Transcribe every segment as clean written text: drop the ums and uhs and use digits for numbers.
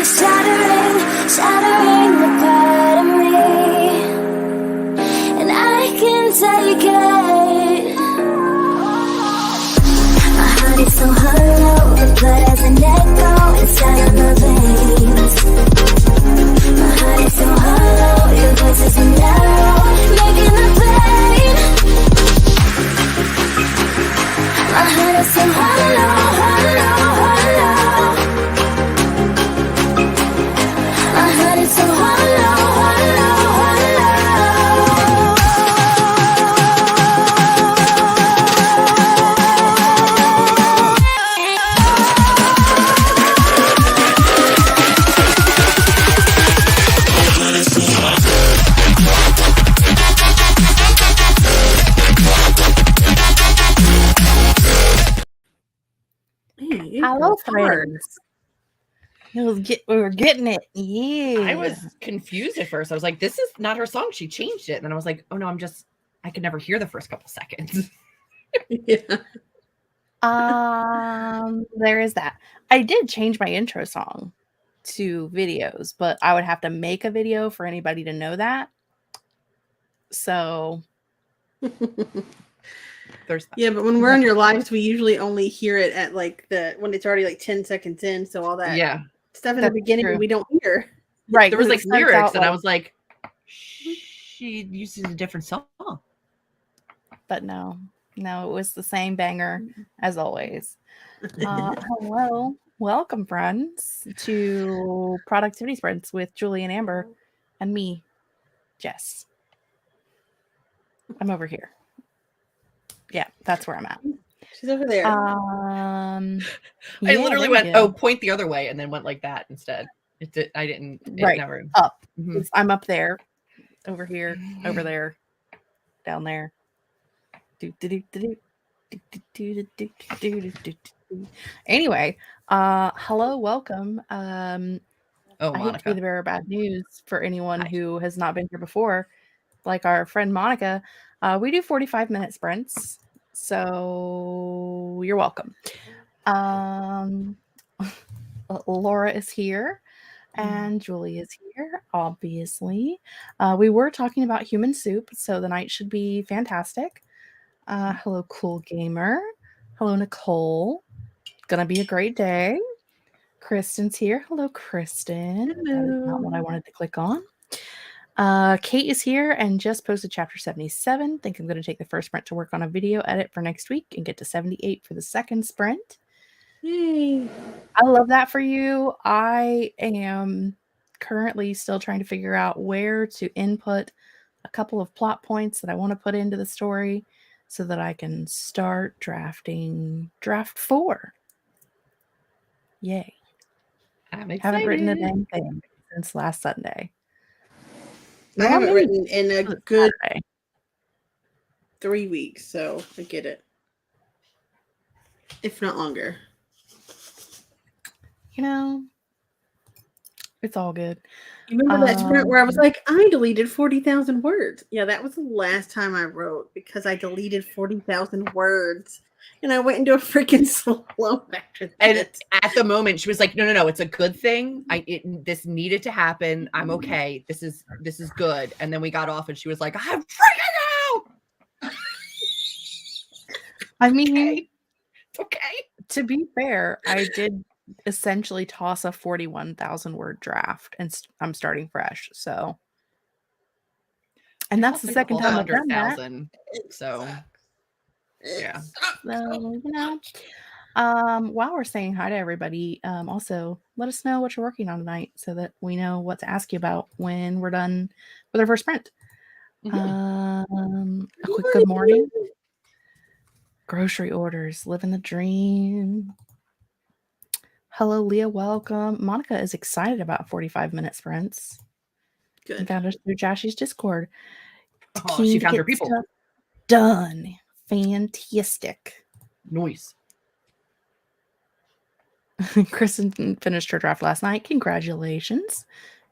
shattering the part of me, and I can take it. My heart is so hollow, the blood has an echo inside of my veins. My heart is so hollow, your voice is so narrow, making the pain. My heart is so hollow, hollow, hollow. My heart is so hollow, hollow, hollow. Hello, friends. We were getting it. Yeah. I was confused at first. I was like, this is not her song. She changed it. And then I was like, oh no, I could never hear the first couple seconds. Yeah. There is that. I did change my intro song to videos, but I would have to make a video for anybody to know that. So there's that. Yeah, but when we're on your lives, we usually only hear it at like when it's already like 10 seconds in. So all that stuff in the beginning we don't hear. Right. There was like lyrics and I was like, she uses a different song. But no, it was the same banger as always. Hello. Welcome, friends, to Productivity Sprints with Julie and Amber and me, Jess. I'm over here. Yeah, that's where I'm at. She's over there. I literally went, point the other way, and then went like that instead. I didn't. Right. Never. Up. Mm-hmm. I'm up there, over here, over there, down there. Anyway, hello, welcome. I hate to be the bearer of bad news for anyone who has not been here before, like our friend Monica. We do 45-minute sprints, so you're welcome. Laura is here, and Julie is here, obviously. We were talking about human soup, so the night should be fantastic. Hello, Cool Gamer. Hello, Nicole. Gonna be a great day. Kristen's here. Hello, Kristen. Hello. That is not what I wanted to click on. Kate is here and just posted chapter 77. Think I'm going to take the first sprint to work on a video edit for next week and get to 78 for the second sprint. Yay. I love that for you. I am currently still trying to figure out where to input a couple of plot points that I want to put into the story so that I can start drafting draft 4. Yay. Haven't written a damn thing since last Sunday. I haven't written in a good 3 weeks, so I get it. If not longer. You know, it's all good. You remember that sprint where I was like, I deleted 40,000 words. Yeah, that was the last time I wrote because I deleted 40,000 words. And I went into a freaking slow after that. And at the moment, she was like, no, it's a good thing. This needed to happen. I'm okay. This is good. And then we got off and she was like, I'm freaking out. I mean, it's okay. To be fair, I did essentially toss a 41,000 word draft and I'm starting fresh. So, and that's the second time I've done that. So, yeah. So, you know, while we're saying hi to everybody, also let us know what you're working on tonight so that we know what to ask you about when we're done with our first sprint. A quick good morning. Grocery orders, living the dream. Hello, Leah. Welcome. Monica is excited about 45-minute sprints. Good. Found us through Joshy's Discord. Oh, she found her people. Done. Fantastic. Noise. Kristen finished her draft last night. Congratulations.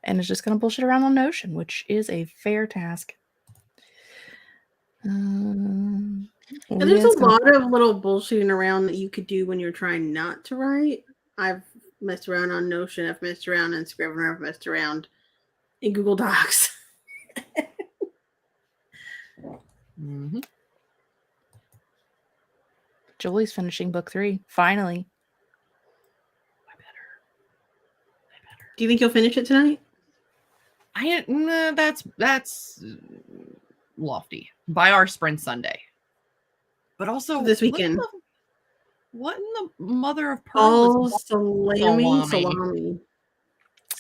And is just going to bullshit around on Notion, which is a fair task. There's a lot of little bullshitting around that you could do when you're trying not to write. I've messed around on Notion. I've messed around on Scrivener. I've messed around in Google Docs. Mhm. Julie's finishing book 3. Finally. Do you think you'll finish it tonight? That's lofty. By our sprint Sunday. But also This weekend. What in the mother of pearl is Salami.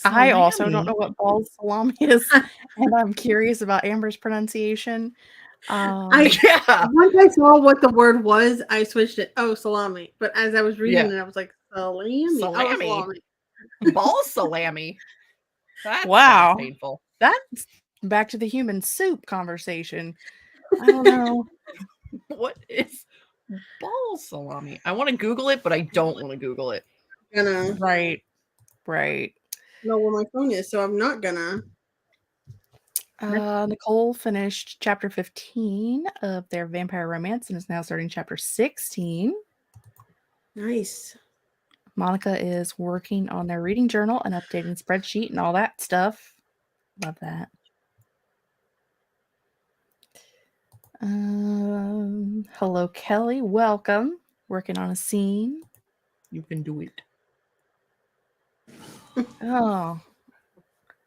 I also don't Salami? know what balls salami is, and I'm curious about Amber's pronunciation. Yeah. Once I saw what the word was, I switched it. Oh, salami. But as I was reading it, I was like, salami. Oh, salami. Ball salami. That Wow. sounds painful. That's back to the human soup conversation. I don't know. What is ball salami? I want to Google it, but I don't want to Google it. Right. Know where my phone is, so I'm not gonna. Nicole finished chapter 15 of their vampire romance and is now starting chapter 16. Nice. Monica is working on their reading journal and updating spreadsheet and all that stuff. Love that. Hello, Kelly. Welcome. Working on a scene. You can do it. Oh,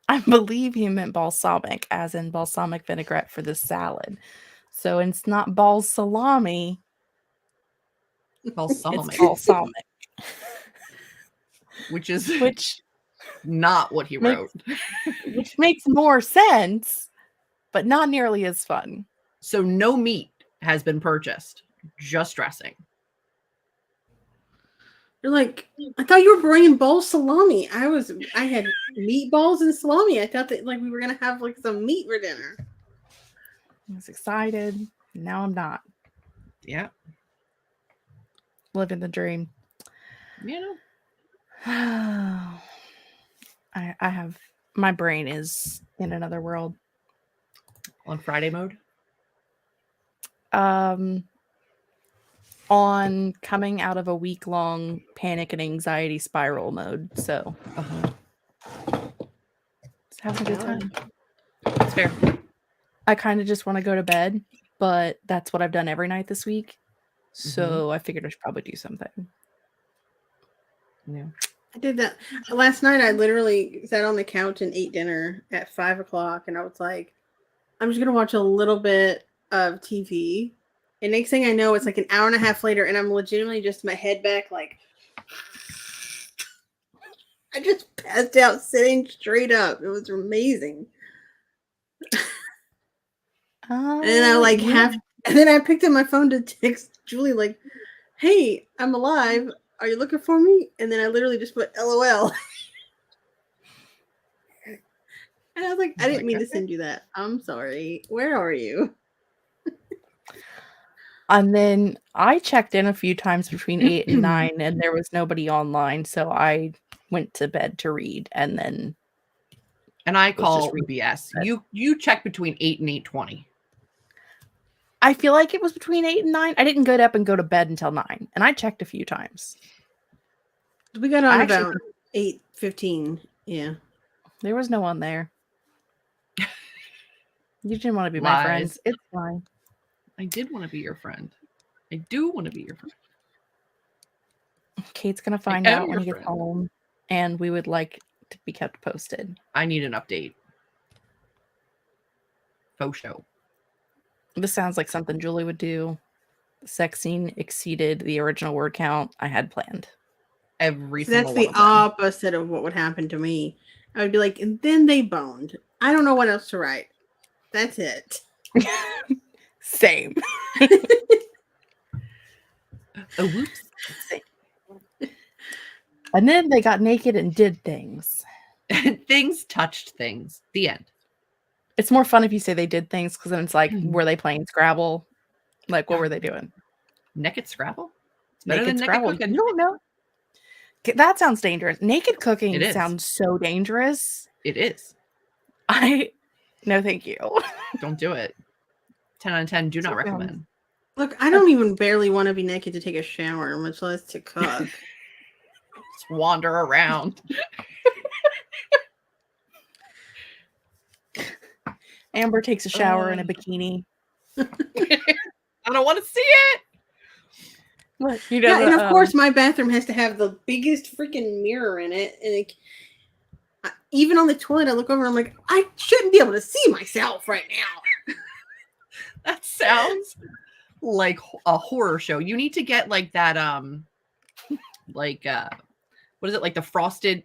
I believe he meant balsamic, as in balsamic vinaigrette for the salad. So it's not balls salami. Balsamic. It's balsamic. Which not what he wrote. Which makes more sense, but not nearly as fun. So no meat has been purchased, just dressing. You're like, I thought you were bringing bowl salami. I had meatballs and salami. I thought that like we were gonna have like some meat for dinner. I was excited. Now I'm not. Yeah. Living the dream. You know. I have, my brain is in another world. On Friday mode? On coming out of a week-long panic and anxiety spiral mode. So just having a good time. That's fair. I kind of just want to go to bed, but that's what I've done every night this week. So I figured I should probably do something. Yeah. I did that last night. I literally sat on the couch and ate dinner at 5 o'clock, and I was like, I'm just gonna watch a little bit of TV. And next thing I know, it's like an hour and a half later, and I'm legitimately just my head back, like I just passed out sitting straight up. It was amazing. And then I like and then I picked up my phone to text Julie like, "Hey, I'm alive. Are you looking for me?" And then I literally just put LOL. And I was like, I didn't mean to send you that. I'm sorry. Where are you? And then I checked in a few times between 8 and 9, and there was nobody online. So I went to bed to read, and then. And I call BS. You check between 8 and 8:20. I feel like it was between 8 and 9. I didn't get up and go to bed until 9, and I checked a few times. We got on about 8:15. Yeah. There was no one there. You didn't want to be my friends. It's fine. I did want to be your friend. I do want to be your friend. Kate's going to find out when he gets home, and we would like to be kept posted. I need an update. Faux show. This sounds like something Julie would do. The sex scene exceeded the original word count I had planned. That's the opposite of what would happen to me. I would be like, and then they boned. I don't know what else to write. That's it. Same. Oh, whoops. And then they got naked and did things. Things touched things. The end. It's more fun if you say they did things, because then it's like, were they playing Scrabble? Like, what were they doing? Naked Scrabble? It's better than Scrabble. naked cooking. You don't know. That sounds dangerous. Naked cooking sounds so dangerous. It is. No, thank you. Don't do it. 10 out of 10. Do not recommend. Look, I don't even barely want to be naked to take a shower, much less to cook. Just wander around. Amber takes a shower in a bikini. I don't want to see it. Look, Yeah, and of course, my bathroom has to have the biggest freaking mirror in it. And even on the toilet, I look over and I'm like, I shouldn't be able to see myself right now. That sounds like a horror show. You need to get like that, like what is it? Like the frosted,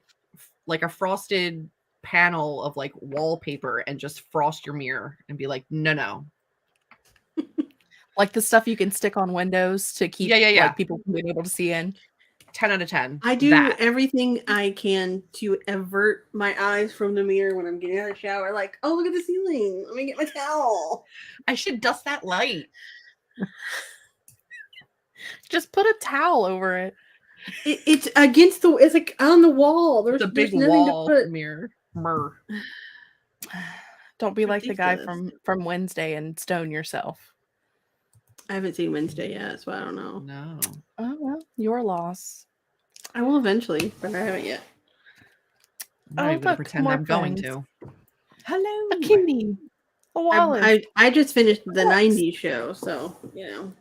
like a frosted panel of like wallpaper, and just frost your mirror and be like, no. Like the stuff you can stick on windows to keep Yeah. like, people from being able to see in. 10 out of 10. I do everything I can to avert my eyes from the mirror when I'm getting out of the shower. Like, oh, look at the ceiling. Let me get my towel. I should dust that light. Just put a towel over it. It's against the. It's like on the wall. There's The big nothing wall to put. mirror. Don't be like the guy Ridiculous. from Wednesday and stone yourself. I haven't seen Wednesday yet, so I don't know. No. Oh well, your loss. I will eventually, but I haven't yet. I'm not even gonna look, pretend more I'm going things. to. Hello. A kitty. A wallet. I just finished the What? 90s show, so you know.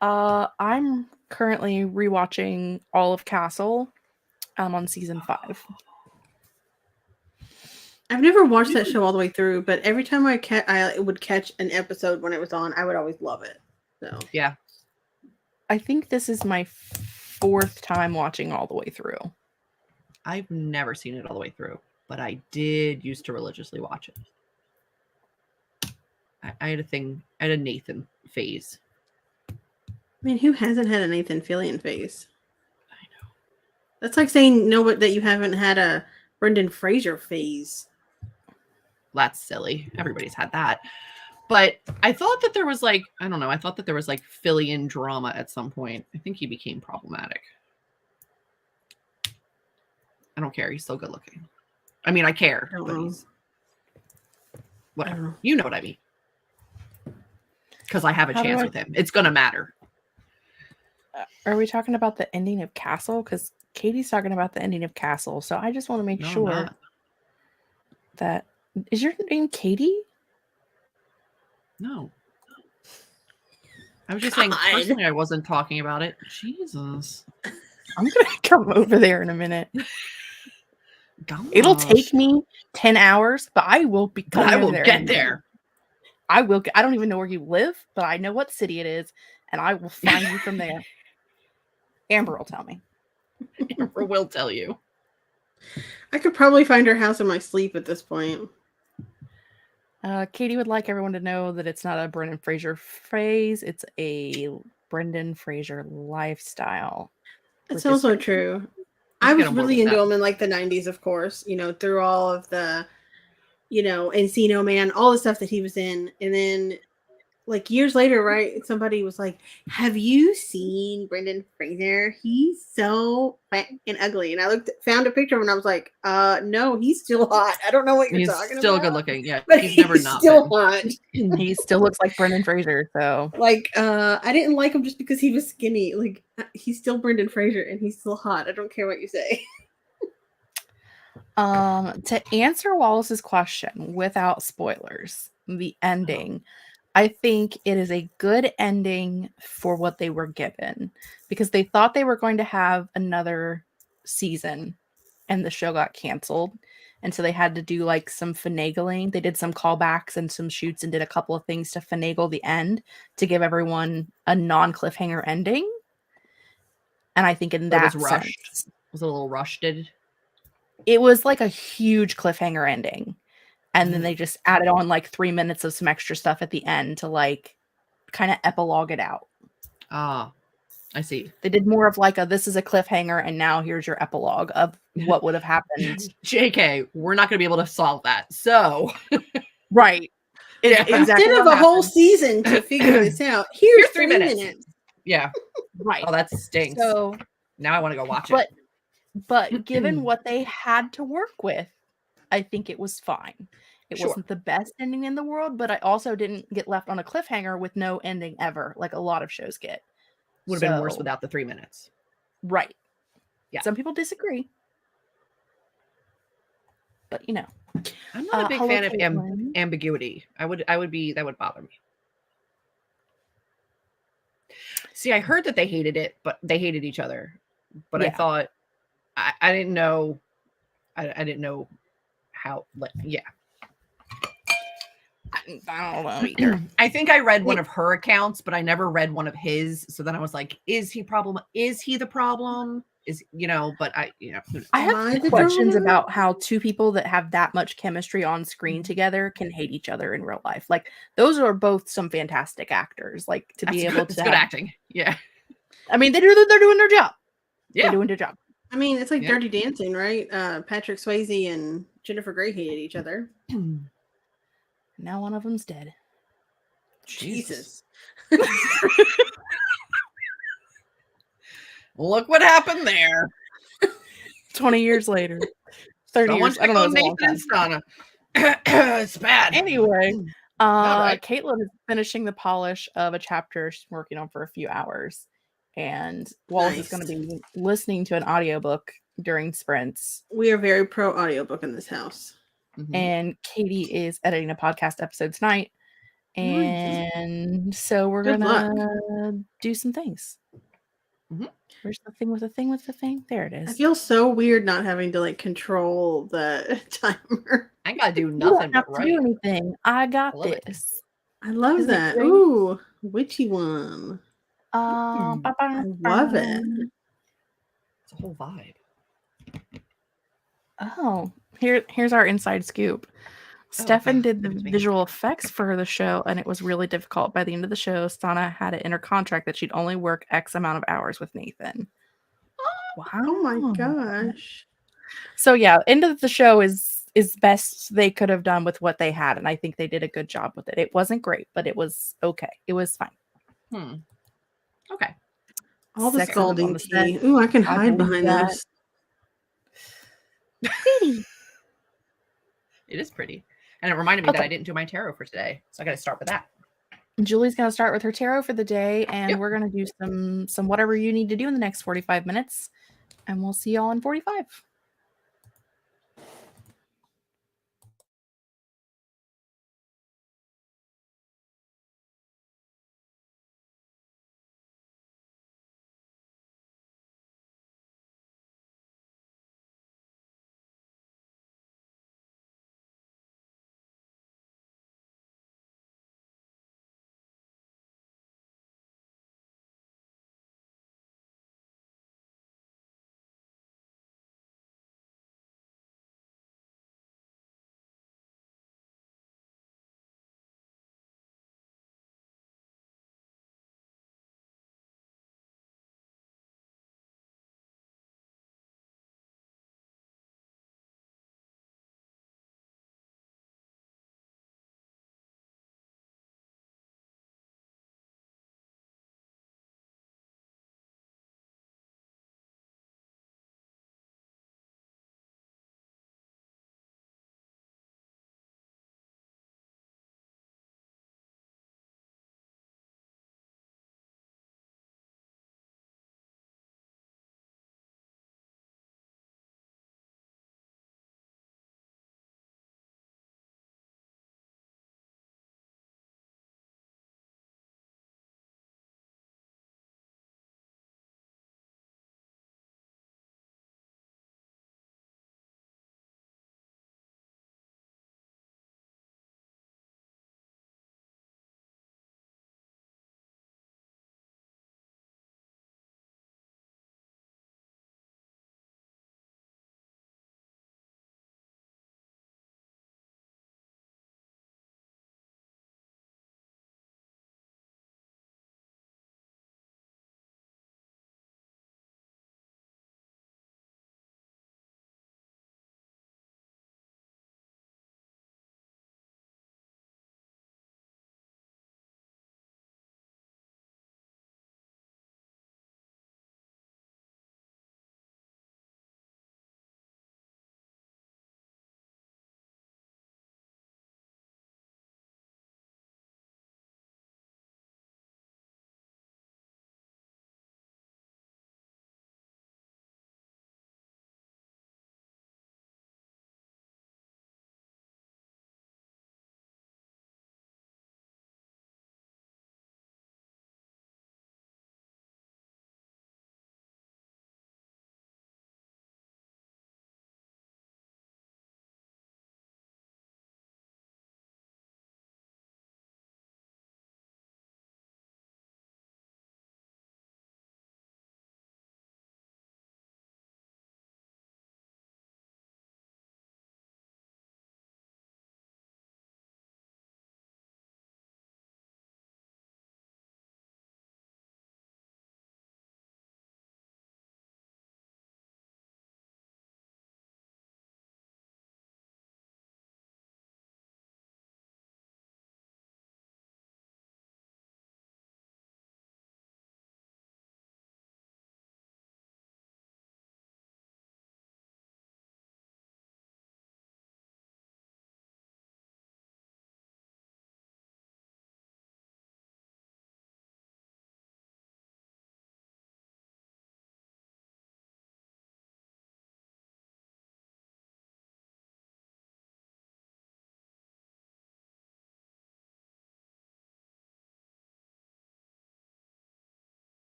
I'm currently rewatching all of Castle. I'm on season 5. I've never watched that show all the way through, but every time I would catch an episode when it was on, I would always love it. So Yeah. I think this is my 4th time watching all the way through. I've never seen it all the way through, but I did used to religiously watch it. I had a Nathan phase. I mean, who hasn't had a Nathan Fillion phase? I know. That's like saying that you haven't had a Brendan Fraser phase. That's silly. Everybody's had that. But I thought that there was like, I don't know, I thought that there was like Fillion drama at some point. I think he became problematic. I don't care. He's still good looking. I mean, I care, I don't but know. he's I don't whatever. know. You know what I mean. Because I have a How do chance I- with him. It's going to matter. Are we talking about the ending of Castle? Because Katie's talking about the ending of Castle. So I just want to make No, I'm sure not. that. Is your name Katie? No. I was just saying, God. personally, I wasn't talking about it. Jesus. I'm going to come over there in a minute. Gosh. It'll take me 10 hours, but I will be But coming I over will there. get there. I will. I don't even know where you live, but I know what city it is, and I will find you from there. Amber will tell me. Amber will tell you. I could probably find her house in my sleep at this point. Katie would like everyone to know that it's not a Brendan Fraser phrase; it's a Brendan Fraser lifestyle. It's which is also true. I get was on board really with into that. him in like the 90s, of course, you know, through all of the, you know, Encino Man, all the stuff that he was in. And then like years later, right, somebody was like, have you seen Brendan Fraser? He's so fat and ugly. And I found a picture of him and I was like, no, he's still hot. I don't know what you're He's talking still about. good looking. Yeah. But He's never not still been. hot. He still looks like Brendan Fraser, so Like, I didn't like him just because he was skinny. Like, he's still Brendan Fraser and he's still hot. I don't care what you say. to answer Wallace's question without spoilers, the ending, I think it is a good ending for what they were given, because they thought they were going to have another season and the show got canceled. And so they had to do like some finagling. They did some callbacks and some shoots and did a couple of things to finagle the end to give everyone a non-cliffhanger ending. And I think in It that was rushed. sense, Was it a little rushed? it was like a huge cliffhanger ending. And then they just added on like 3 minutes of some extra stuff at the end to like kind of epilogue it out. Ah, I see. They did more of like this is a cliffhanger and now here's your epilogue of what would have happened. JK, we're not going to be able to solve that. So, Right. Yeah. Exactly Instead of what a whole happened. season to figure this out, here's 3 3 minutes. minutes. yeah. Right. Oh, that stinks. So, Now I want to go watch it. but given what they had to work with, I think it was fine. It Sure. wasn't the best ending in the world, but I also didn't get left on a cliffhanger with no ending ever, like a lot of shows get. Would have been worse So- without the 3 minutes. Right. Yeah. Some people disagree. But you know. I'm not a big hello, fan of Caitlin. ambiguity. That would bother me. See, I heard that they hated it, but they hated each other. But I Yeah. thought I didn't know. I didn't know how. Yeah. I don't know either. I think I read one of her accounts, but I never read one of his. So then I was like, is he the problem? Is, but I I Am I have the questions drama? about how two people that have that much chemistry on screen together can hate each other in real life. Like those are both some fantastic actors. Like to be able it's to good have, acting. Yeah. I mean, they're doing their job. Yeah. They're doing their job. I mean, it's like Yeah. Dirty Dancing, right? Patrick Swayze and Jennifer Grey hated each other. Now one of them's dead. Jesus. Look what happened there. 20 years later. 30 Someone years. I don't know. check on It's a long Nathan time. and Stana. It's bad. Anyway, right. Caitlin is finishing the polish of a chapter she's working on for a few hours. And Wallace is going to be listening to an audiobook during sprints. We are very pro audiobook in this house. Mhm. And Katie is editing a podcast episode tonight. And so we're Good gonna do some things. Mhm. Where's the thing with the thing with the thing? There it I is. feel so weird not having to like control the timer. I gotta do You nothing don't have but to do write. anything. I got Love it. this. I love Isn't it that. great? Ooh, witchy one. I love it. It's a whole vibe. Oh, here's our inside scoop. Stefan okay. did the Goodness me. visual effects for the show, and it was really difficult. By the end of the show, Sana had it in her contract that she'd only work X amount of hours with Nathan. Wow. Oh my gosh. So yeah, end of the show is best they could have done with what they had, and I think they did a good job with it. It wasn't great, but it was okay. It was fine. Okay. All the Sex on scalding the set. tea. Ooh, I can I hide believe behind that. this. It is pretty. And it reminded me that Okay. I didn't do my tarot for today. So I gotta start with that. Julie's gonna start with her tarot for the day, and Yep. we're gonna do some whatever you need to do in the next 45 minutes, and we'll see y'all in 45.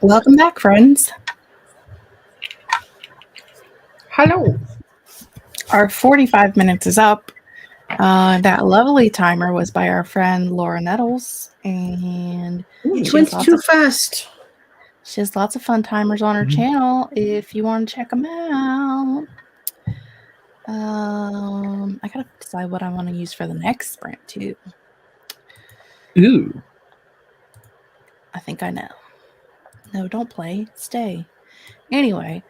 Welcome back, friends. Hello. Our 45 minutes is up. That lovely timer was by our friend Laura Nettles, and It went too fast. she has lots of fun timers on her channel if you want to check them out. I gotta decide what I want to use for the next sprint too. Ooh. I think I know. No, don't play. Stay. Anyway,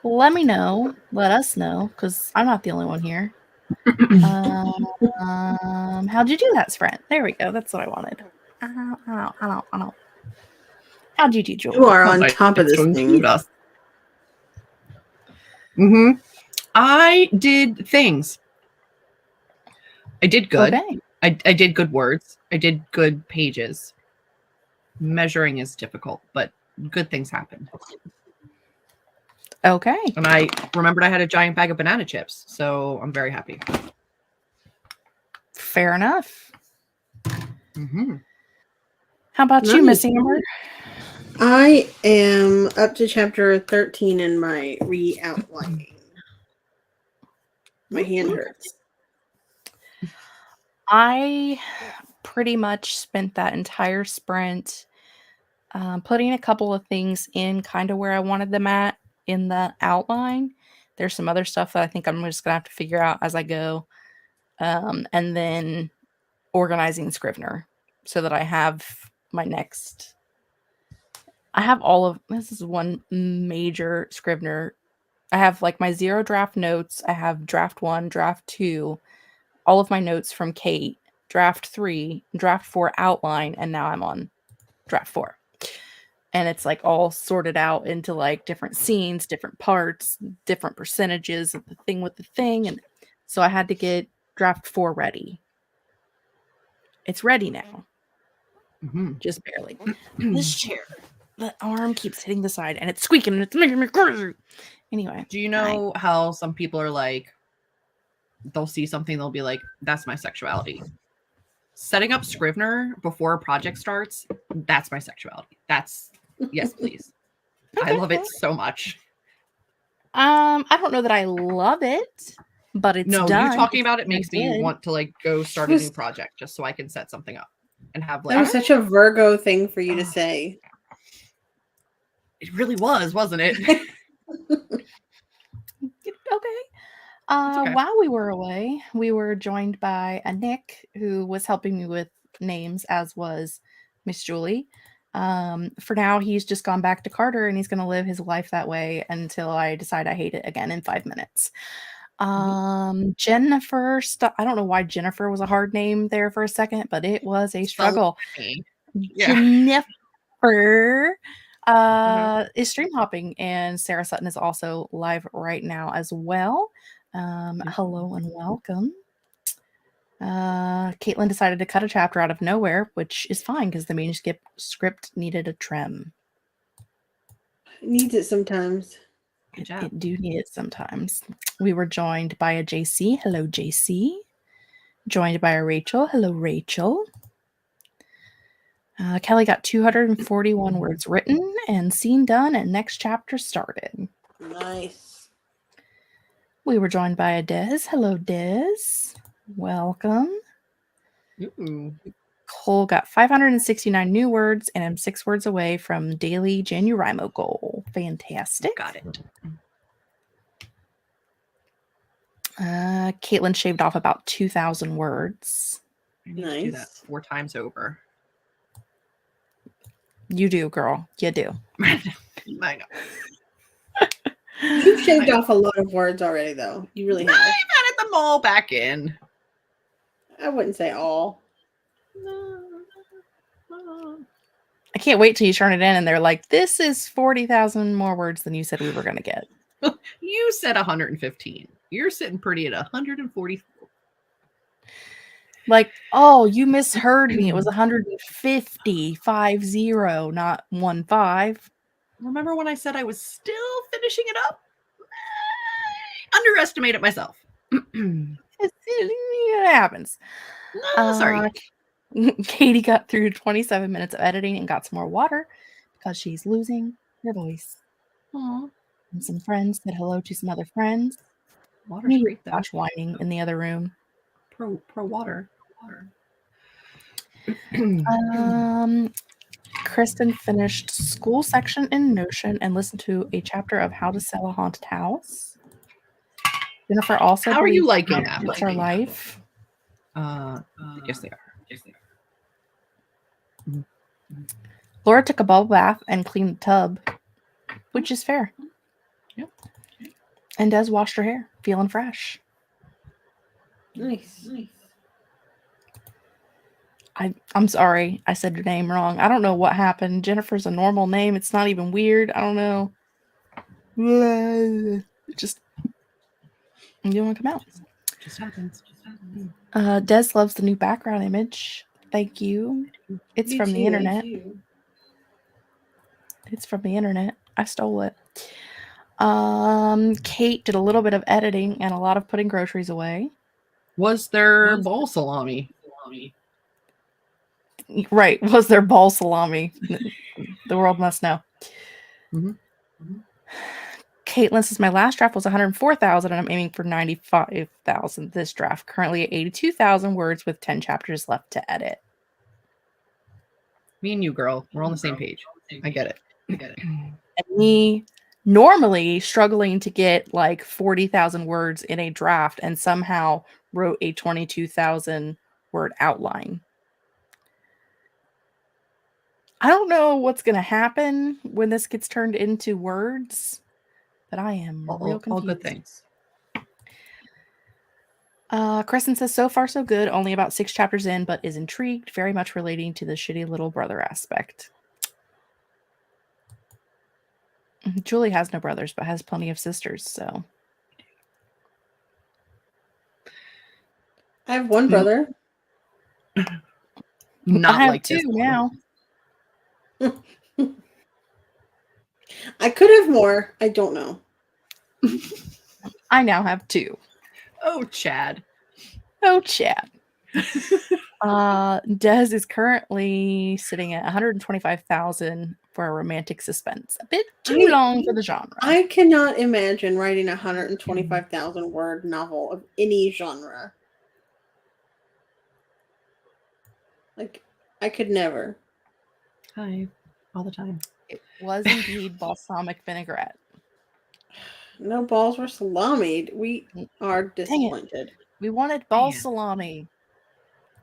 let me know. Let us know, because I'm not the only one here. How'd you do that sprint? There we go. That's what I wanted. I don't. How'd you do, Julie? You are on top of this thing. Mm-hmm. I did things. I did good. Okay. I did good words. I did good pages. Measuring is difficult, but good things happened. Okay. And I remembered I had a giant bag of banana chips, so I'm very happy. Fair enough. Mm-hmm. How about you, Miss Amber? I am up to chapter 13 in my re-outlining. My hand hurts. I pretty much spent that entire sprint putting a couple of things in kind of where I wanted them at in the outline. There's some other stuff that I think I'm just going to have to figure out as I go. And then organizing Scrivener so that I have my next... I have all of... This is one major Scrivener. I have like my 0 draft notes. I have draft 1, draft 2, all of my notes from Kate, draft 3, draft 4 outline, and now I'm on draft 4. And it's like all sorted out into like different scenes, different parts, different percentages of the thing with the thing. And so I had to get draft 4 ready. It's ready now. Mm-hmm. Just barely. This chair, the arm keeps hitting the side and it's squeaking and it's making me crazy. Anyway. Do you know how some people are like, they'll see something, they'll be like, that's my sexuality. Setting up Scrivener before a project starts, that's my sexuality. That's, yes, please. I love it so much. I don't know that I love it, but it's no, done. you talking about it makes me good. want to like go start a new project just so I can set something up and have like. That was such a Virgo thing for you to say. It really was, wasn't it? Okay. While we were away, we were joined by a Nick who was helping me with names, as was Miss Julie. For now, he's just gone back to Carter and he's going to live his life that way until I decide I hate it again in 5 minutes. Jennifer, I don't know why Jennifer was a hard name there for a second, but it was a struggle. Yeah. Jennifer is stream hopping, and Sarah Sutton is also live right now as well. Hello and welcome. Caitlin decided to cut a chapter out of nowhere, which is fine because the manuscript needed a trim. It needs it sometimes. It do need it sometimes. We were joined by a JC. Hello, JC. Joined by a Rachel. Hello, Rachel. Kelly got 241 words written and scene done, and next chapter started. Nice. We were joined by a Des. Hello, Des. Welcome. Ooh. Cole got 569 new words, and I'm 6 words away from daily Janurimo goal. Fantastic. Got it. Caitlin shaved off about 2,000 words. I need to do that 4 times over. You do, girl. You do. I know. You've shaved off a lot of words already, though. You really have. I've added them all back in. I wouldn't say all. I can't wait till you turn it in and they're like, this is 40,000 more words than you said we were going to get. You said 115. You're sitting pretty at 144. Like, oh, you misheard me. It was 150, 50, not 15. Remember when I said I was still finishing it up? I underestimated myself. It happens. No, sorry. Katie got through 27 minutes of editing and got some more water because she's losing Your voice. Aw, And some friends said hello to some other friends. water's Me great though. Josh whining in the other room. Pro water. Kristen finished school section in Notion and listened to a chapter of How to Sell a Haunted House. Jennifer also How are you believes liking that? books are life. Yes, they are. Laura took a bubble bath and cleaned the tub, which is fair. Yep. And Des washed her hair, feeling fresh. Nice. I'm sorry, I said your name wrong. I don't know what happened. Jennifer's a normal name. It's not even weird. I don't know. It just didn't want to come out. Just happens. Des loves the new background image. Thank you. It's Me from too, the me internet. too. It's from the internet. I stole it. Kate did a little bit of editing and a lot of putting groceries away. Was there ball salami? Right. Was there ball salami? The world must know. Mhm. Caitlin says my last draft was 104,000 and I'm aiming for 95,000 this draft. Currently at 82,000 words with 10 chapters left to edit. Me and you, girl. We're on the same page. I get it. And me normally struggling to get like 40,000 words in a draft and somehow wrote a 22,000 word outline. I don't know what's going to happen when this gets turned into words, but I am real confused. All good things. Kristen says, so far so good, only about 6 chapters in, but is intrigued, very much relating to the shitty little brother aspect. Julie has no brothers, but has plenty of sisters, so. I have one brother. Not I have like 2 this one. now. I could have more. I don't know. I now have 2. Oh, Chad. Oh, Chad. Des is currently sitting at 125,000 for a romantic suspense. A bit too long for the genre. I cannot imagine writing a 125,000 word novel of any genre. Like, I could never. Hi. All the time. It was indeed balsamic vinaigrette. No balls were salami. We are disappointed. We wanted ball Man. salami.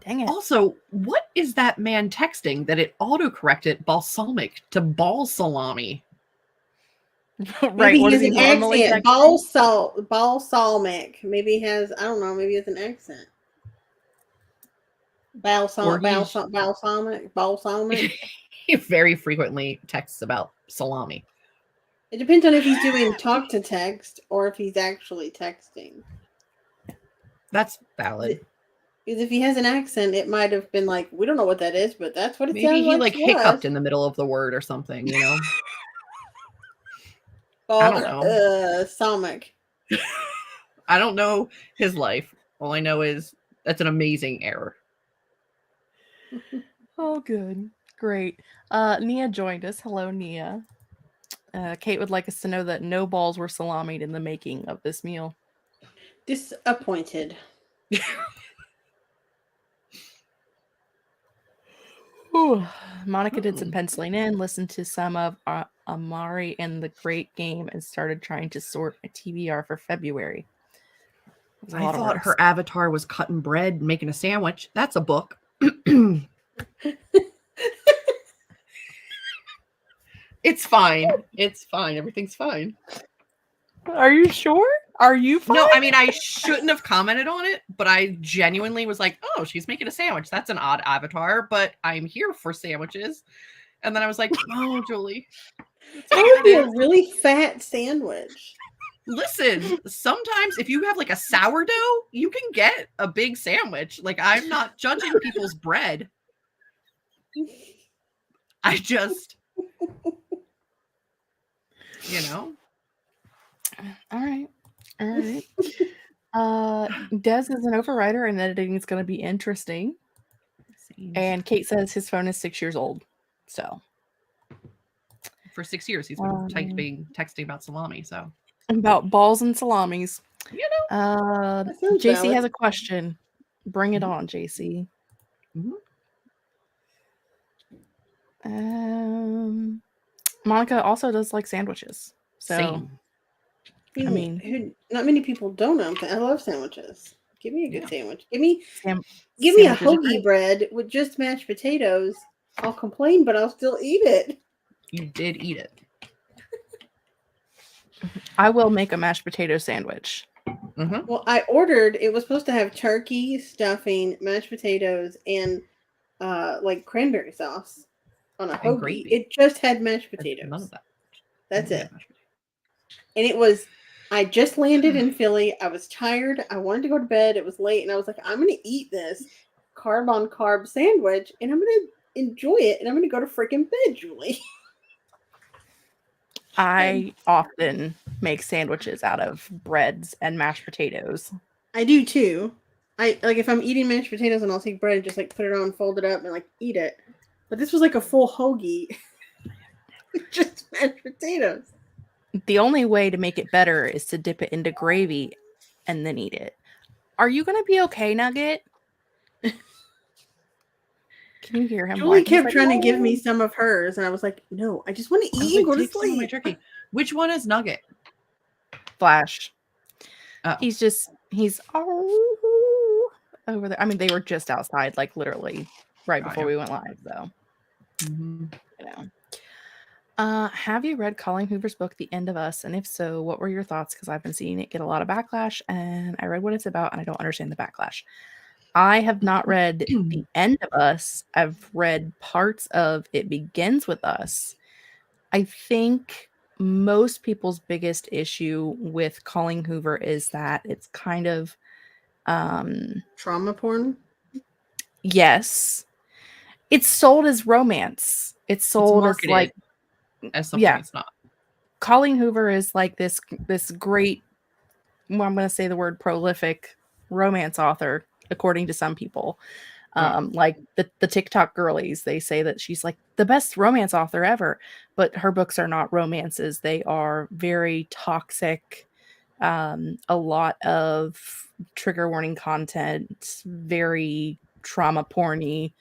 Dang it. Also, what is that man texting that it autocorrected balsamic to ball salami? Right. Maybe What he is has he an normally accent. texting? Balsamic. Maybe he has, I don't know, maybe he has an accent. Balsamic. He very frequently texts about salami. It depends on if he's doing talk to text or if he's actually texting. That's valid. Because if he has an accent, it might have been like, we don't know what that is, but that's what it Maybe sounds he like. like to hiccuped us. in the middle of the word or something, you know? I don't know. Samic. I don't know his life. All I know is that's an amazing error. Oh, good. Great. Nia joined us. Hello, Nia. Kate would like us to know that no balls were salamied in the making of this meal. Disappointed. Monica did some penciling in, listened to some of Amari and the Great Game, and started trying to sort a TBR for February. I thought her avatar was cutting bread and making a sandwich. That's a book. It's fine. It's fine. Everything's fine. Are you sure? Are you fine? No, I mean, I shouldn't have commented on it, but I genuinely was like, oh, she's making a sandwich. That's an odd avatar, but I'm here for sandwiches. And then I was like, oh, Julie. That would be a really fat sandwich. Listen, sometimes if you have like a sourdough, you can get a big sandwich. Like, I'm not judging people's bread. I just, you know. All right. Des is an overwriter and editing is going to be interesting. And Kate says his phone is 6 years old. So For 6 years, he's been texting about salami. So About balls and salamis. you know, That sounds JC valid. has a question. Bring it on, JC. Monica also does like sandwiches. So same. I mean, not many people don't know. I love sandwiches. Give me a good sandwich. Give me a sandwiches are hoagie great. bread with just mashed potatoes. I'll complain, but I'll still eat it. You did eat it. I will make a mashed potato sandwich. Well, I ordered. It was supposed to have turkey, stuffing, mashed potatoes, and like cranberry sauce on a And hoagie. gravy. It just had mashed potatoes. None of that. That's None of it. that mashed potatoes. And it was. I just landed in Philly. I was tired. I wanted to go to bed. It was late, and I was like, I'm going to eat this carb on carb sandwich, and I'm going to enjoy it, and I'm going to go to freaking bed, Julie. I often make sandwiches out of breads and mashed potatoes. I do too. I like if I'm eating mashed potatoes, and I'll take bread and just like put it on, fold it up, and like eat it. But this was like a full hoagie, just mashed potatoes. The only way to make it better is to dip it into gravy and then eat it. Are you going to be okay, Nugget? Can you hear him? Julie kept trying to give me some of hers, and I was like, "No, I just want to eat and go to Take some of my sleep." turkey. Which one is Nugget? Flash. Oh. He's over there. I mean, they were just outside, like literally right before we went live, though. You know. Have you read Colleen Hoover's book, The End of Us? And if so, what were your thoughts? Because I've been seeing it get a lot of backlash, and I read what it's about, and I don't understand the backlash. I have not read The End of Us. I've read parts of It Begins With Us. I think most people's biggest issue with Colleen Hoover is that it's kind of trauma porn. Yes, it's sold as romance. It's sold as like as something it's not. Colleen Hoover is like this great, well, I'm going to say the word prolific romance author, according to some people. Like the TikTok girlies, they say that she's like the best romance author ever, but her books are not romances. They are very toxic, a lot of trigger warning content, very trauma porny,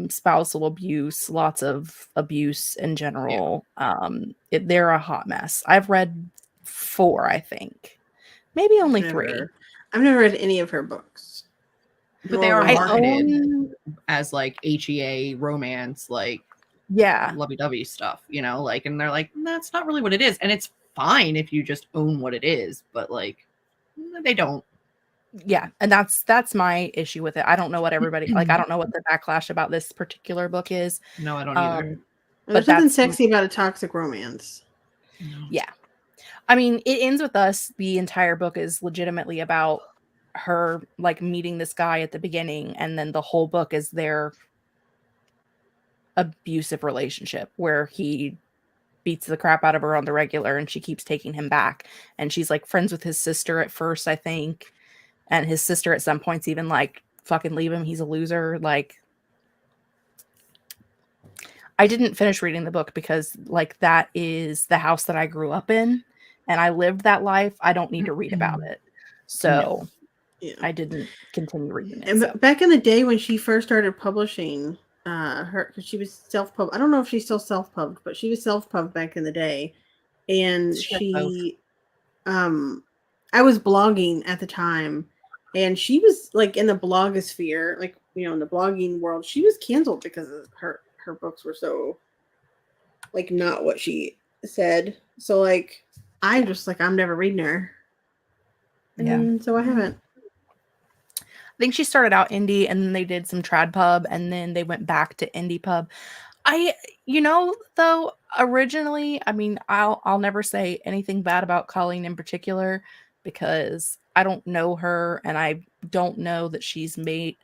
spousal abuse, lots of abuse in general. They're a hot mess. I've read 4, I think, maybe only 3. I've never read any of her books, but they are marketed as like HEA romance, like lovey-dovey stuff, you know, like, and they're like, that's not really what it is, and it's fine if you just own what it is, but like they don't. Yeah, and that's my issue with it. I don't know what everybody like. I don't know what the backlash about this particular book is. No, I don't either. There's nothing sexy about a toxic romance. Yeah, I mean, It Ends With Us. The entire book is legitimately about her like meeting this guy at the beginning, and then the whole book is their abusive relationship where he beats the crap out of her on the regular, and she keeps taking him back, and she's like friends with his sister at first, I think. And his sister at some points even like, fucking leave him, he's a loser. Like, I didn't finish reading the book because like that is the house that I grew up in and I lived that life. I don't need to read about it. So I didn't continue reading it. And back in the day when she first started publishing cause she was self-pub. I don't know if she's still self-pubbed, but she was self-pubbed back in the day. And I was blogging at the time. And she was like in the blogosphere, like, you know, in the blogging world, she was canceled because of her books were so like not what she said. So like I just like I'm never reading her. And so I haven't. I think she started out indie and then they did some trad pub and then they went back to indie pub. You know, though, originally, I mean, I'll never say anything bad about Colleen in particular because I don't know her and I don't know that she's made.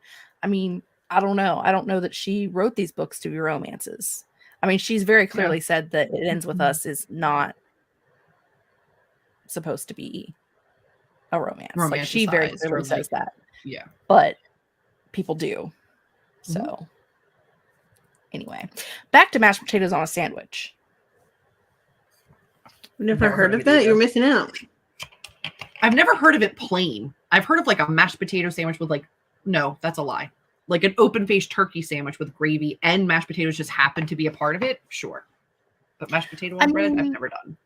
I mean, I don't know. I don't know that she wrote these books to be romances. I mean, she's very clearly said that It Ends With Us is not supposed to be a romance. Like, she very clearly says that. Yeah. But people do. So anyway, back to mashed potatoes on a sandwich. Never heard of that. either. You're missing out. I've never heard of it plain. I've heard of like a mashed potato sandwich with like, no, that's a lie. Like an open-faced turkey sandwich with gravy and mashed potatoes just happen to be a part of it. Sure. But mashed potato on bread, I've never done.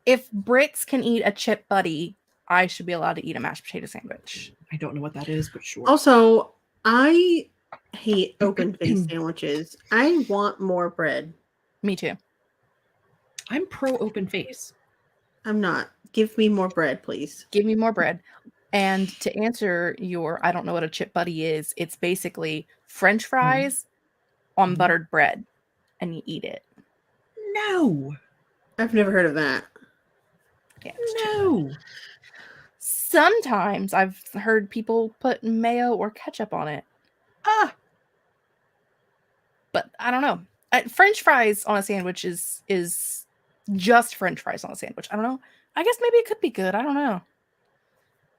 If Brits can eat a chip buddy, I should be allowed to eat a mashed potato sandwich. I don't know what that is, but sure. Also, I hate open-faced sandwiches. I want more bread. Me too. I'm pro open face. I'm not. Give me more bread, please. Give me more bread. And to answer your, I don't know what a chip buddy is, it's basically French fries on buttered bread, and you eat it. No. I've never heard of that. Yeah, No. sometimes I've heard people put mayo or ketchup on it. But I don't know. French fries on a sandwich is just French fries on a sandwich. I don't know. I guess maybe it could be good. I don't know.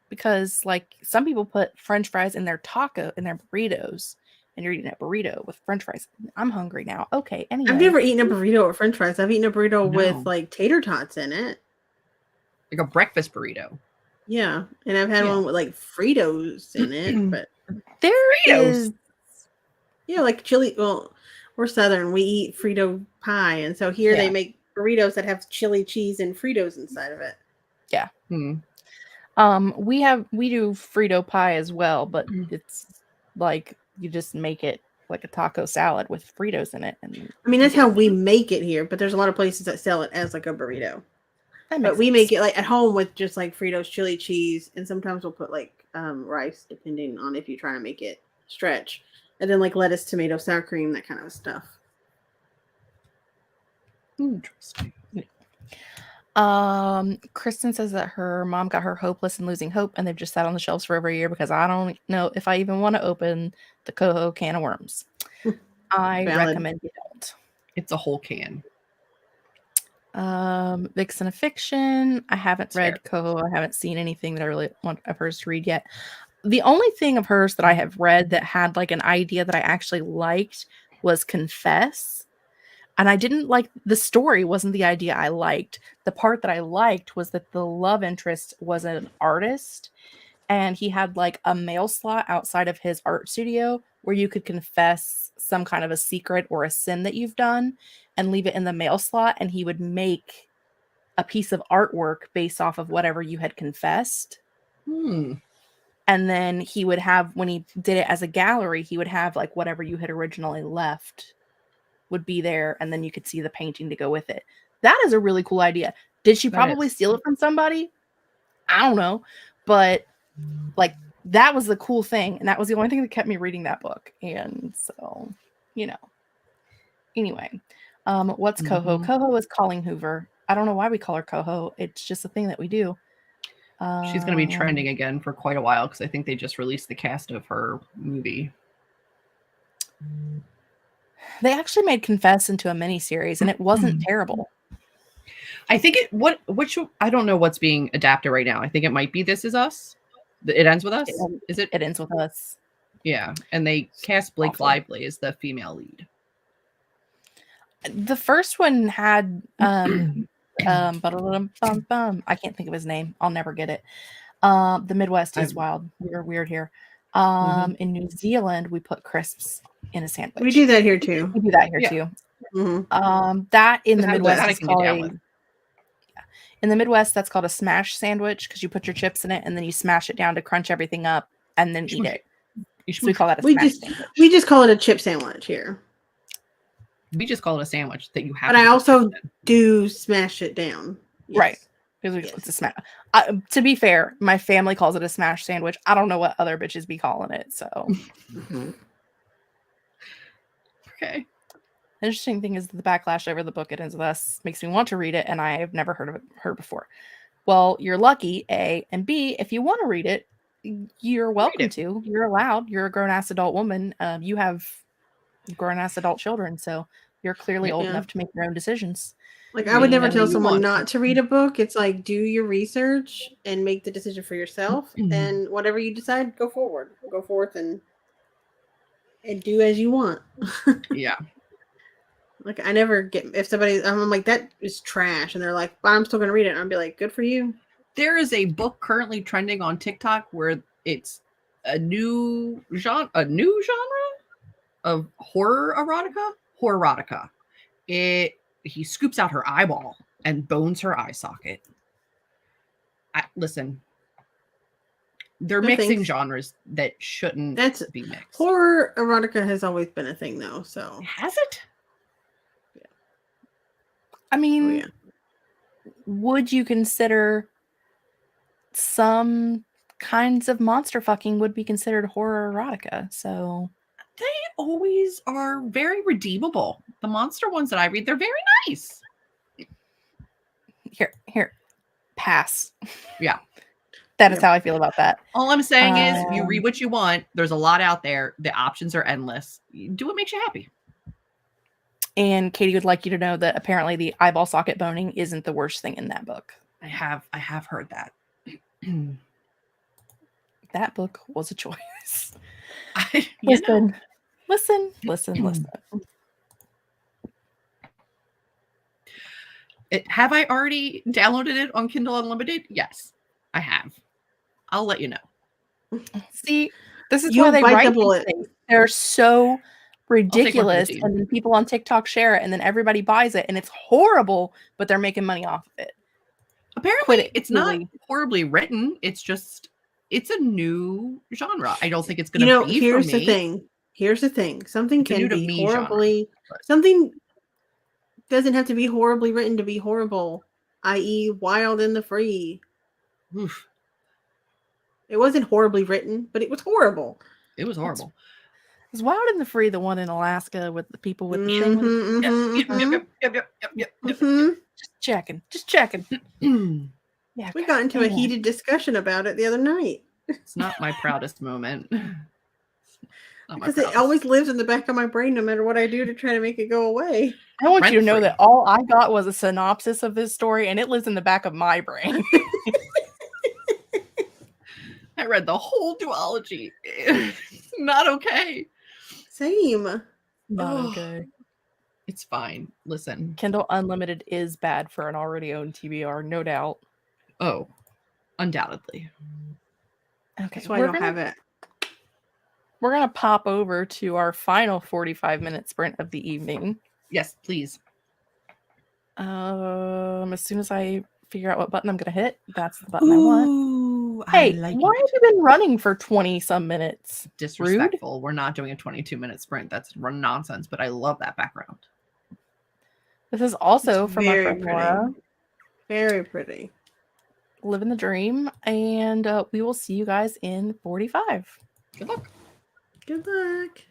Because like some people put French fries in their taco, in their burritos, and you're eating a burrito with French fries. I'm hungry now. Okay. Anyway. I've never eaten a burrito with French fries. I've eaten a burrito No. with like tater tots in it. Like a breakfast burrito. Yeah, and I've had one with like Fritos in it, but There Fritos? is yeah, like chili. Well, we're Southern. We eat Frito pie, and so here they Yeah. make burritos that have chili cheese and Fritos inside of it. Hmm. we do Frito pie as well, but it's like you just make it like a taco salad with Fritos in it, and I mean, that's how we make it here, but there's a lot of places that sell it as like a burrito. that But makes we sense. make it like at home with just like Fritos chili cheese, and sometimes we'll put like rice, depending on if you're trying to make it stretch, and then like lettuce, tomato, sour cream, that kind of stuff. Interesting. Kristen says that her mom got her Hopeless and Losing Hope, and they've just sat on the shelves for over a year because I don't know if I even want to open the Coho can of worms. I Valid. recommend you don't. It's a whole can. Vixen of Fiction. I haven't It's read fair. Coho. I haven't seen anything that I really want of hers to read yet. The only thing of hers that I have read that had like an idea that I actually liked was Confess. And I didn't like the story, wasn't the idea I liked. The part that I liked was that the love interest was an artist, and he had like a mail slot outside of his art studio where you could confess some kind of a secret or a sin that you've done and leave it in the mail slot, and he would make a piece of artwork based off of whatever you had confessed. And then he would have, when he did it as a gallery, he would have like whatever you had originally left would be there, and then you could see the painting to go with it. That is a really cool idea. Did she That probably is. steal it from somebody? I don't know. But like that was the cool thing, and that was the only thing that kept me reading that book. And so, you know. Anyway, what's Coho? Coho is Colleen Hoover. I don't know why we call her Coho. It's just a thing that we do. She's going to be trending again for quite a while because I think they just released the cast of her movie. They actually made Confess into a miniseries, and it wasn't terrible. I think I don't know what's being adapted right now. I think it might be This Is Us. It ends with us. Is it? It ends with us. Yeah, and they cast Blake Awful. Lively as the female lead. The first one had I can't think of his name. I'll never get it. The Midwest is wild. We're weird here. In New Zealand, we put crisps in a sandwich. We do that here too. We do that here Yeah. too. Mhm. That in the That Midwest I is can get down called with. in the Midwest that's called a smash sandwich because you put your chips in it and then you smash it down to crunch everything up and then eat it. So we call that a smash sandwich. We just call it a chip sandwich here. We just call it a sandwich that you have. But to I put also chips in. do smash it down. Yes. Right. Because it's a smash. To be fair, my family calls it a smash sandwich. I don't know what other bitches be calling it. So Okay. the interesting thing is the backlash over the book It Ends With Us makes me want to read it, and I have never heard of her before. Well, you're lucky, A, and B, if you want to read it, you're welcome to. You're allowed. You're a grown-ass adult woman. You have grown-ass adult children, so you're clearly old Yeah. enough to make your own decisions. Like I would never Whatever tell you someone want. not to read a book. It's like do your research and make the decision for yourself, and whatever you decide, go forward. Go forth and do as you want. Yeah. Like I never get if somebody I'm like that is trash, and they're like, but I'm still gonna read it. And I'll be like, good for you. There is a book currently trending on TikTok where it's a new genre of horror erotica. Horror erotica. He scoops out her eyeball and bones her eye socket. Listen, they're No mixing thanks. genres that shouldn't That's be mixed. horror erotica has always been a thing, though. So Has it? I mean, oh yeah, would you consider some kinds of monster fucking would be considered horror erotica? So They always are very redeemable. The monster ones that I read, they're very nice. here, pass. Yeah. That is Yep. how I feel about that. All I'm saying is, if you Um, read what you want, there's a lot out there. The options are endless. Do what makes you happy. And Katie would like you to know that apparently the eyeball socket boning isn't the worst thing in that book. I have heard that. That book was a choice. You know. Listen. Have I already downloaded it on Kindle Unlimited? Yes, I have. I'll let you know. See, this is You why they bite the write these bullet. things. They're so one for the ridiculous, team. and then people on TikTok share it, and then everybody buys it, and it's horrible, but they're making money off of it. Apparently, Quit it, it's not Julie. horribly written. It's a new genre. I don't think it's going you to know, be here's for the me. thing. Here's the thing. Something It's a can new to be me genre, horribly. but- Something doesn't have to be horribly written to be horrible. I.e., Wild and the Free. Oof, It wasn't horribly written, but it was horrible. it was horrible. Is Wild and the Free the one in Alaska with the people with the thing? With Yep. Just checking. Yeah, We got into a damn. heated discussion about it the other night It's not my proudest moment. Not my because it proudest. always lives in the back of my brain, no matter what I do to try to make it go away. I want you to know Rent-free. that all I got was a synopsis of this story, and it lives in the back of my brain. I read the whole duology. Not okay. Same. Not Oh. okay. It's fine. Listen. Kindle Unlimited is bad for an already owned TBR, no doubt. Oh, undoubtedly. Okay, That's why I don't have it. We're gonna pop over to our final 45-minute sprint of the evening. Yes, please. As soon as I figure out what button I'm gonna hit, that's the button I want. Ooh, Hey, I like why it. have you been running for 20-some minutes? Disrespectful. We're not doing a 22-minute sprint. That's run nonsense, but I love that background. This is also It's from our very friend pretty. Laura, Very pretty. living the dream, and we will see you guys in 45. Good luck. Good luck.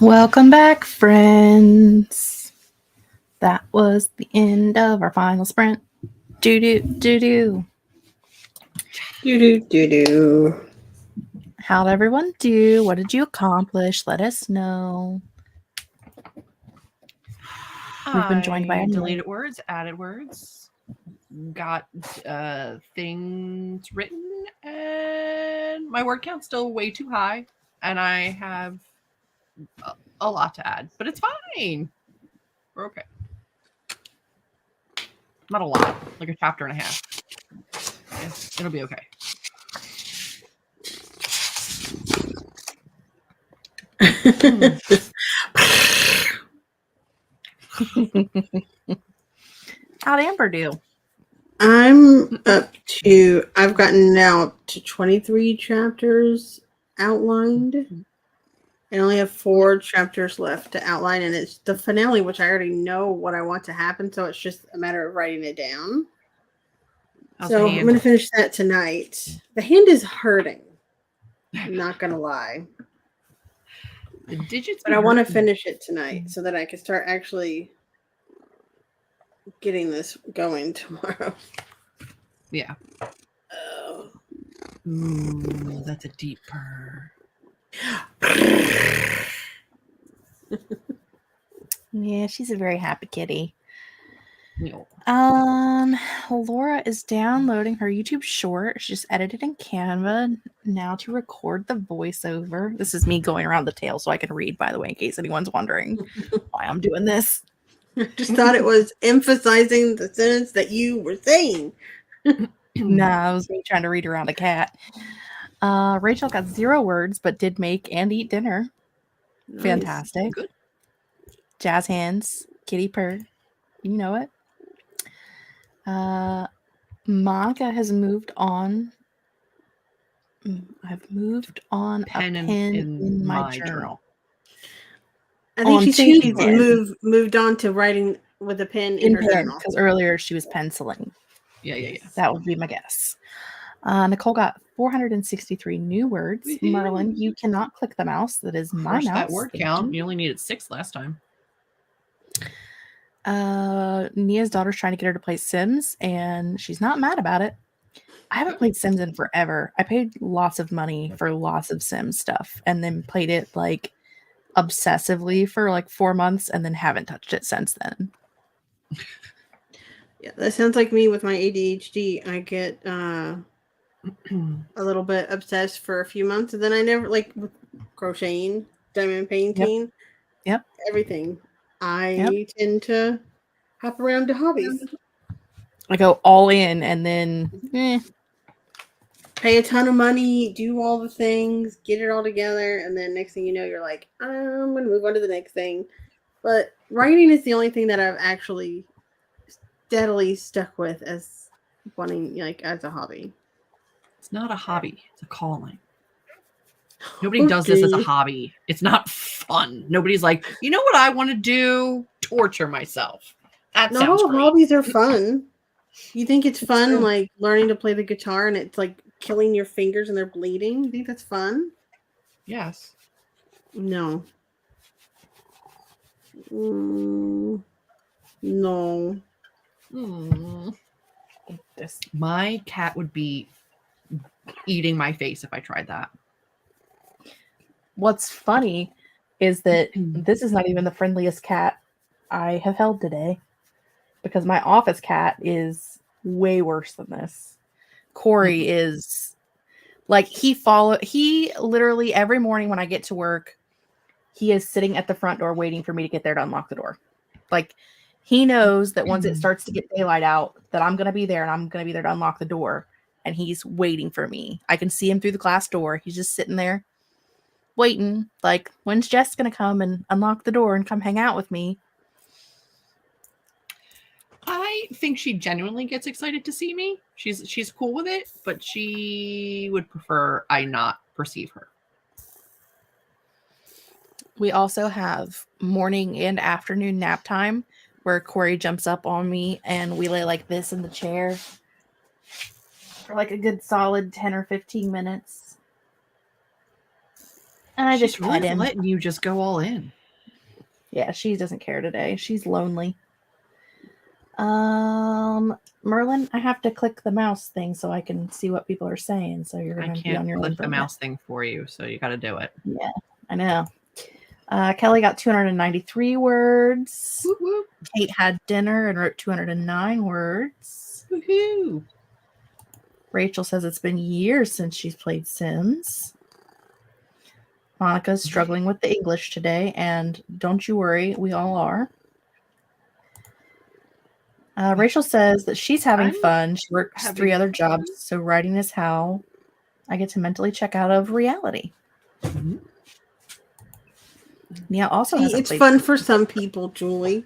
Welcome back, friends. That was the end of our final sprint. Do. Do. How'd everyone do? What did you accomplish? Let us know. We've been joined by a deleted words, added words, got things written, and my word count's still way too high, and I have a lot to add, but it's fine. We're okay. Not a lot, like a chapter and a half. Yeah, it'll be okay. How'd Amber do? I've gotten now up to 23 chapters outlined. I only have 4 chapters left to outline, and it's the finale, which I already know what I want to happen, so it's just a matter of writing it down. So I'm going to finish that tonight. The hand is hurting. I'm not going to lie. The digits, but I want to finish it tonight so that I can start actually getting this going tomorrow. Yeah. Ooh, that's a deep purr. Yeah, she's a very happy kitty. No. Laura is downloading her YouTube short. She just edited in Canva now to record the voiceover. This is me going around the tail so I can read, by the way, in case anyone's wondering why I'm doing this. I just thought it was emphasizing the sentence that you were saying. Nah, it was me trying to read around a cat. Rachel got 0 words, but did make and eat dinner. Nice. Fantastic. Good. Jazz hands, kitty purr. You know it. Monica has moved on. I've moved on a pen in my journal. I think she's saying she's moved on to writing with a pen in her journal. Because earlier she was penciling. Yeah. That would be my guess. Nicole got 463 new words. Woo-hoo. Merlin, you cannot click the mouse. That is my mouse. That word count. You only needed 6 last time. Nia's daughter's trying to get her to play Sims, and she's not mad about it. I haven't played Sims in forever. I paid lots of money for lots of Sims stuff, and then played it like obsessively for like 4 months, and then haven't touched it since then. Yeah, that sounds like me with my ADHD. I get a little bit obsessed for a few months, and then I never like crocheting, diamond painting, yep. everything. I tend to hop around to hobbies. I go all in and then pay a ton of money, do all the things, get it all together, and then next thing you know, you're like, I'm going to move on to the next thing. But writing is the only thing that I've actually steadily stuck with as wanting, like, as a hobby. It's not a hobby. It's a calling. Nobody does this as a hobby. It's not fun. Nobody's like, you know what I want to do? Torture myself. That not sounds all great. hobbies are fun. You think it's fun, like learning to play the guitar and it's like killing your fingers and they're bleeding? You think that's fun? Yes. No. No. My cat would be eating my face if I tried that. What's funny is that this is not even the friendliest cat I have held today, because my office cat is way worse than this. Corey is like, he literally every morning when I get to work, he is sitting at the front door waiting for me to get there to unlock the door. Like, he knows that once it starts to get daylight out, that I'm going to be there and I'm going to be there to unlock the door. And he's waiting for me. I can see him through the glass door. He's just sitting there waiting. Like, when's Jess going to come and unlock the door and come hang out with me? I think she genuinely gets excited to see me. She's cool with it, but she would prefer I not perceive her. We also have morning and afternoon nap time, where Corey jumps up on me and we lay like this in the chair for like a good solid 10 or 15 minutes. And I She's just really pet him. letting you just go all in. Yeah, she doesn't care today. She's lonely. Merlin, I have to click the mouse thing so I can see what people are saying. So you're I going to be on can't your own click for the a minute. mouse thing for you, so you got to do it. Yeah, I know. Kelly got 293 words. Whoop, whoop. Kate had dinner and wrote 209 words. Woohoo! Rachel says it's been years since she's played Sims. Monica's struggling with the English today, and don't you worry, we all are. Rachel says that she's having fun. She works 3 other jobs, so writing is how I get to mentally check out of reality. Mm-hmm. Nia also See, hasn't it's played. fun for some people, Julie.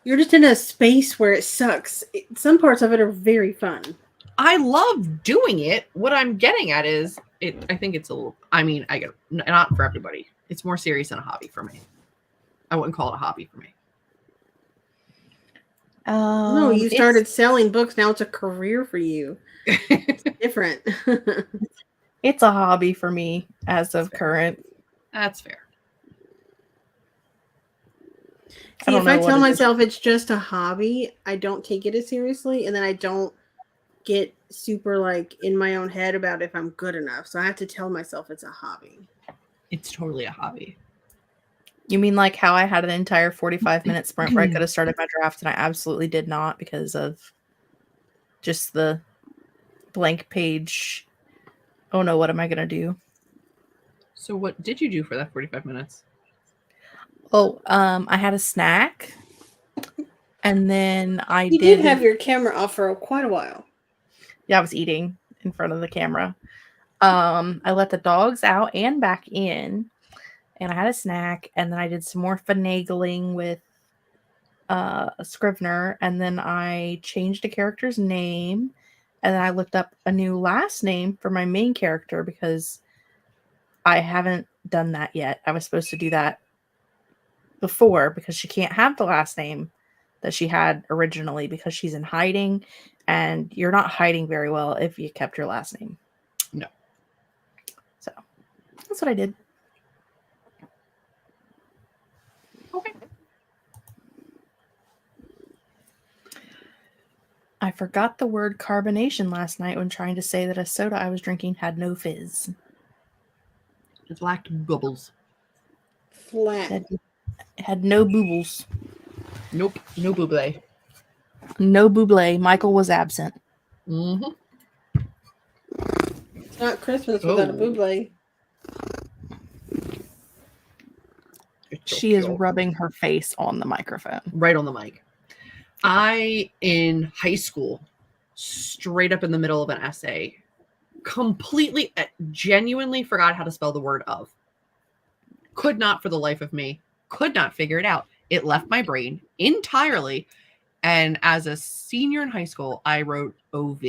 You're just in a space where it sucks. Some parts of it are very fun. I love doing it. What I'm getting at is, I think it's a little. I mean, I get not for everybody. It's more serious than a hobby for me. I wouldn't call it a hobby for me. No, you started selling books. Now it's a career for you. It's different. It's a hobby for me as of current. That's fair. See, if I tell myself it's just a hobby, I don't take it as seriously, and then I don't get super like in my own head about if I'm good enough. So I have to tell myself it's a hobby. It's totally a hobby. You mean like how I had an entire 45-minute sprint where I could have started my draft and I absolutely did not because of just the blank page. Oh no, what am I going to do? So what did you do for that 45 minutes? Oh, I had a snack. And then You did have your camera off for quite a while. Yeah, I was eating in front of the camera. I let the dogs out and back in. And I had a snack, and then I did some more finagling with a Scrivener, and then I changed a character's name, and then I looked up a new last name for my main character because I haven't done that yet. I was supposed to do that before because she can't have the last name that she had originally because she's in hiding, and you're not hiding very well if you kept your last name. No. So that's what I did. Okay. I forgot the word carbonation last night when trying to say that a soda I was drinking had no fizz. It lacked bubbles. Flat. It had no boobles. Nope. No buble. No buble. Michael was absent. Mm-hmm. It's not Christmas without a buble. She is rubbing her face on the microphone. Right on the mic. I, in high school, straight up in the middle of an essay, completely, genuinely forgot how to spell the word of. Could not for the life of me. Could not figure it out. It left my brain entirely. And as a senior in high school, I wrote OV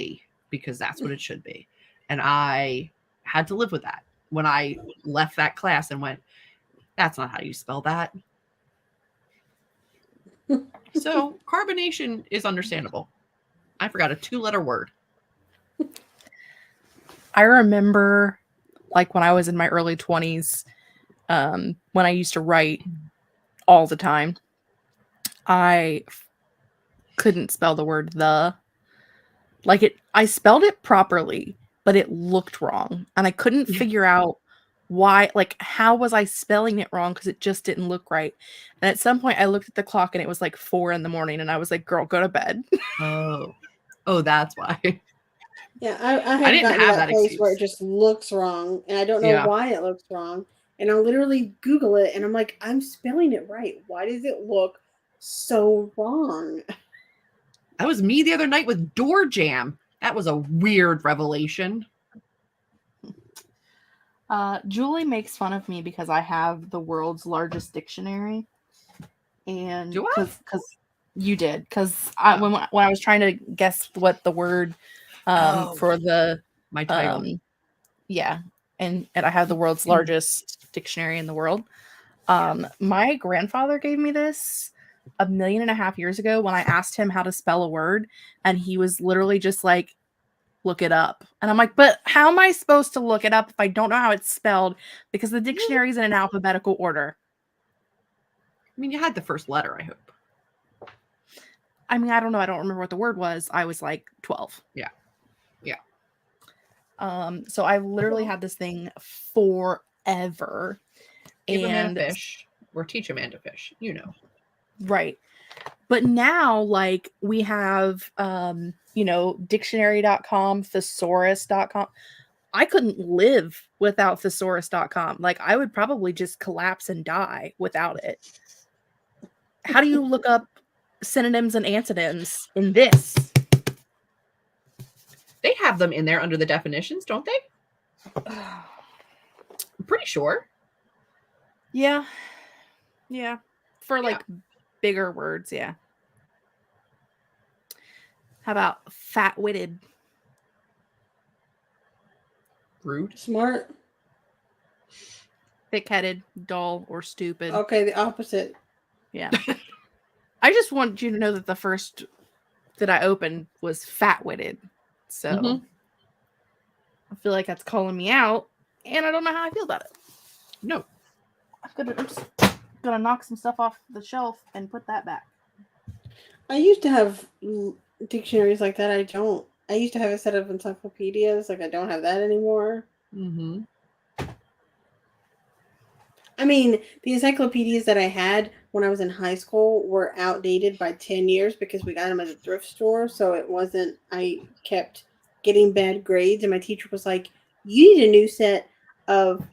because that's what it should be. And I had to live with that when I left that class and went, that's not how you spell that. So carbonation is understandable. I forgot a 2-letter word. I remember like when I was in my early 20s, when I used to write all the time, I couldn't spell the word the. I spelled it properly, but it looked wrong. And I couldn't figure out why, how was I spelling it wrong? Because it just didn't look right. And at some point I looked at the clock and it was like 4 a.m. and I was like, girl, go to bed. Oh, that's why. Yeah, I didn't gotten to have that that place excuse. where it just looks wrong, and I don't know why it looks wrong. And I'll literally Google it, and I'm like, I'm spelling it right. Why does it look so wrong? That was me the other night with door jam. That was a weird revelation. Julie makes fun of me because I have the world's largest dictionary. And do I? Because you did. Because when I was trying to guess what the word for the my title. Yeah. And I have the world's largest dictionary in the world. My grandfather gave me this 1.5 million years ago when I asked him how to spell a word, and he was literally just like, look it up. And I'm like, but how am I supposed to look it up if I don't know how it's spelled? Because the dictionary is in an alphabetical order. I mean, you had the first letter, I hope. I mean, I don't know. I don't remember what the word was. I was like 12. Yeah. So I literally had this thing forever. Give a man And a fish or teach a man to fish, you know. right. But now, like, we have, dictionary.com, thesaurus.com. I couldn't live without thesaurus.com. Like, I would probably just collapse and die without it. How do you look up synonyms and antonyms in this? They have them in there under the definitions, don't they? I'm pretty sure. Yeah. For like bigger words, yeah. How about fat-witted? Rude. Smart. Thick-headed, dull, or stupid. Okay, the opposite. Yeah. I just want you to know that the first that I opened was fat-witted. So I feel like that's calling me out, and I don't know how I feel about it. No. I'm just gonna knock some stuff off the shelf and put that back. I used to have dictionaries like that. I don't. I used to have a set of encyclopedias. Like, I don't have that anymore. Mm-hmm. I mean, the encyclopedias that I had when I was in high school were outdated by 10 years because we got them at a thrift store. So it wasn't, I kept getting bad grades. And my teacher was like, you need a new set of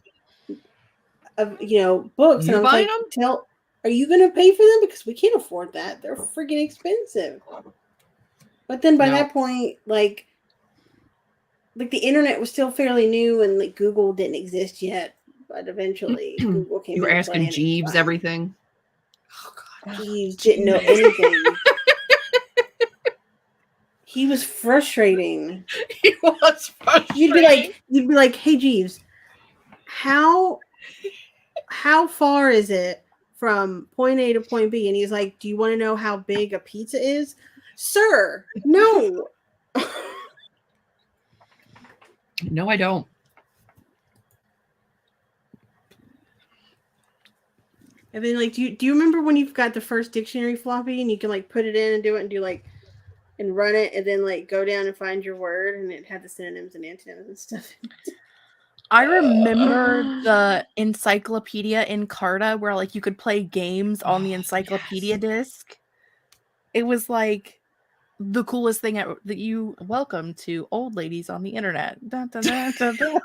books. You and I was buying like, them? are you going to pay for them? Because we can't afford that. They're freaking expensive. But then by that point, like the internet was still fairly new and like Google didn't exist yet. But eventually, Google came. You were asking Jeeves everything. Oh God, Jeeves didn't know anything. He was frustrating. He was frustrating. You'd be like, hey Jeeves, how far is it from point A to point B? And he's like, do you want to know how big a pizza is, sir? No. No, I don't. And then, like, do you remember when you've got the first dictionary floppy and you can like put it in and do it and do like and run it and then like go down and find your word and it had the synonyms and antonyms and stuff. I remember the encyclopedia in Carta where like you could play games on the encyclopedia disc. It was like the coolest thing that you welcome to old ladies on the internet. Dun, dun, dun, dun, dun.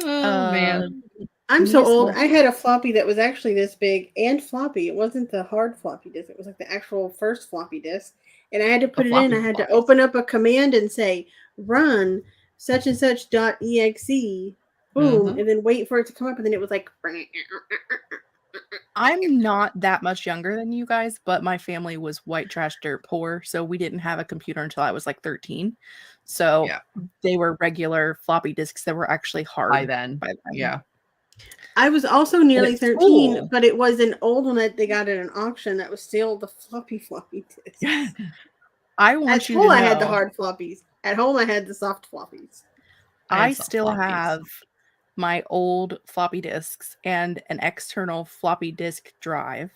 Oh man. I'm so old. I had a floppy that was actually this big and floppy. It wasn't the hard floppy disk. It was like the actual first floppy disk. And I had to put it in. I had to open up a command and say, run such and such .exe. Boom. And then wait for it to come up. And then it was like. I'm not that much younger than you guys, but my family was white trash dirt poor. So we didn't have a computer until I was like 13. So they were regular floppy disks that were actually hard by then. Yeah. I was also nearly 13, but it was an old one that they got at an auction that was still the floppy disks. I want at you home, to know. I had the hard floppies. At home, I had the soft floppies. I still have my old floppy disks and an external floppy disk drive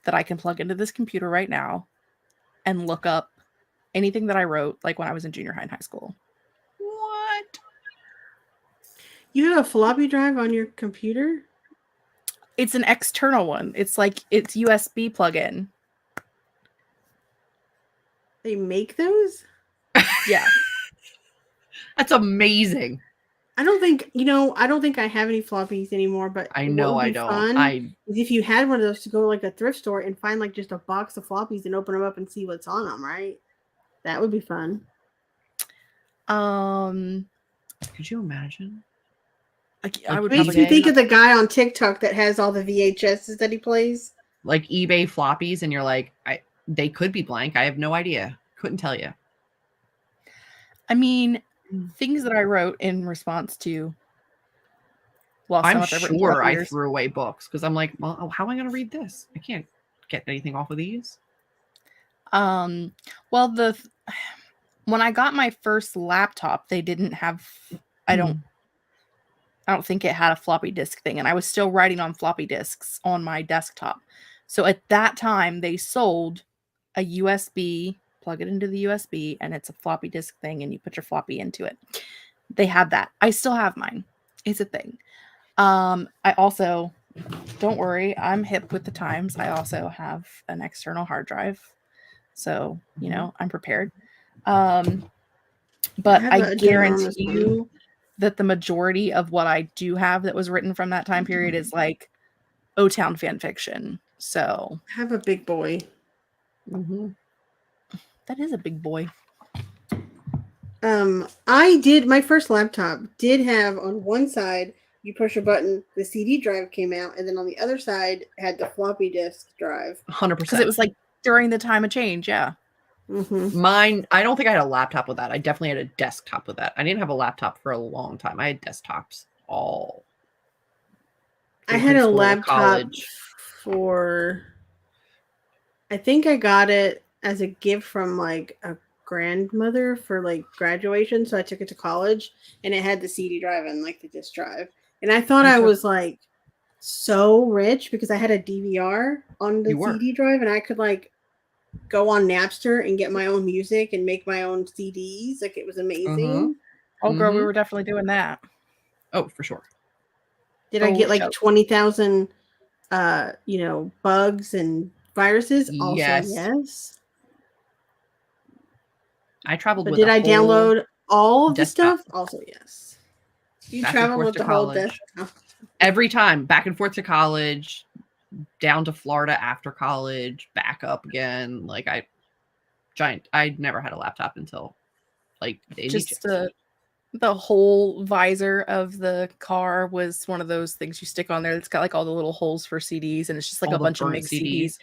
that I can plug into this computer right now and look up anything that I wrote like when I was in junior high and high school. What? You have a floppy drive on your computer? It's an external one. It's like it's USB plug-in. They make those? Yeah. That's amazing. I don't think I have any floppies anymore, but I know I don't. Is if you had one of those to go to like a thrift store and find like just a box of floppies and open them up and see what's on them, right? That would be fun. Could you imagine? I would. Makes me think of the guy on TikTok that has all the VHSs that he plays, like eBay floppies, and you're like, they could be blank. I have no idea. Couldn't tell you. I mean, things that I wrote in response to. I'm sure I threw away books because I'm like, well, how am I going to read this? I can't get anything off of these. Well, when I got my first laptop, they didn't have. I don't think it had a floppy disk thing, and I was still writing on floppy disks on my desktop. So at that time, they sold a USB, plug it into the USB, and it's a floppy disk thing, and you put your floppy into it. They had that. I still have mine. It's a thing. I also, don't worry, I'm hip with the times. I also have an external hard drive. So, you know, I'm prepared. But I guarantee you that the majority of what I do have that was written from that time period is like O-Town fan fiction. So I have a big boy. that is a big boy. My first laptop did have on one side, you push a button, the CD drive came out, and then on the other side had the floppy disk drive. 100%. Because it was like during the time of change, yeah. Mine, I don't think I had a laptop with that. I definitely had a desktop with that. I didn't have a laptop for a long time. I had desktops all. I had a laptop for, I think I got it as a gift from like a grandmother for like graduation. So I took it to college and it had the CD drive and like the disk drive. And I thought I was like so rich because I had a DVR on the CD drive and I could like go on Napster and get my own music and make my own CDs. Like it was amazing. Oh, girl, we were definitely doing that. Oh, for sure. Did I get like 20,000, bugs and viruses? Also, yes. I traveled but with. Did I download all of the stuff? Also, yes. You back traveled with the whole desktop. Every time, back and forth to college, down to Florida after college, back up again. Like I never had a laptop until like just the whole visor of the car was one of those things you stick on there. It's got like all the little holes for CDs, and it's just like a bunch of mixed CDs.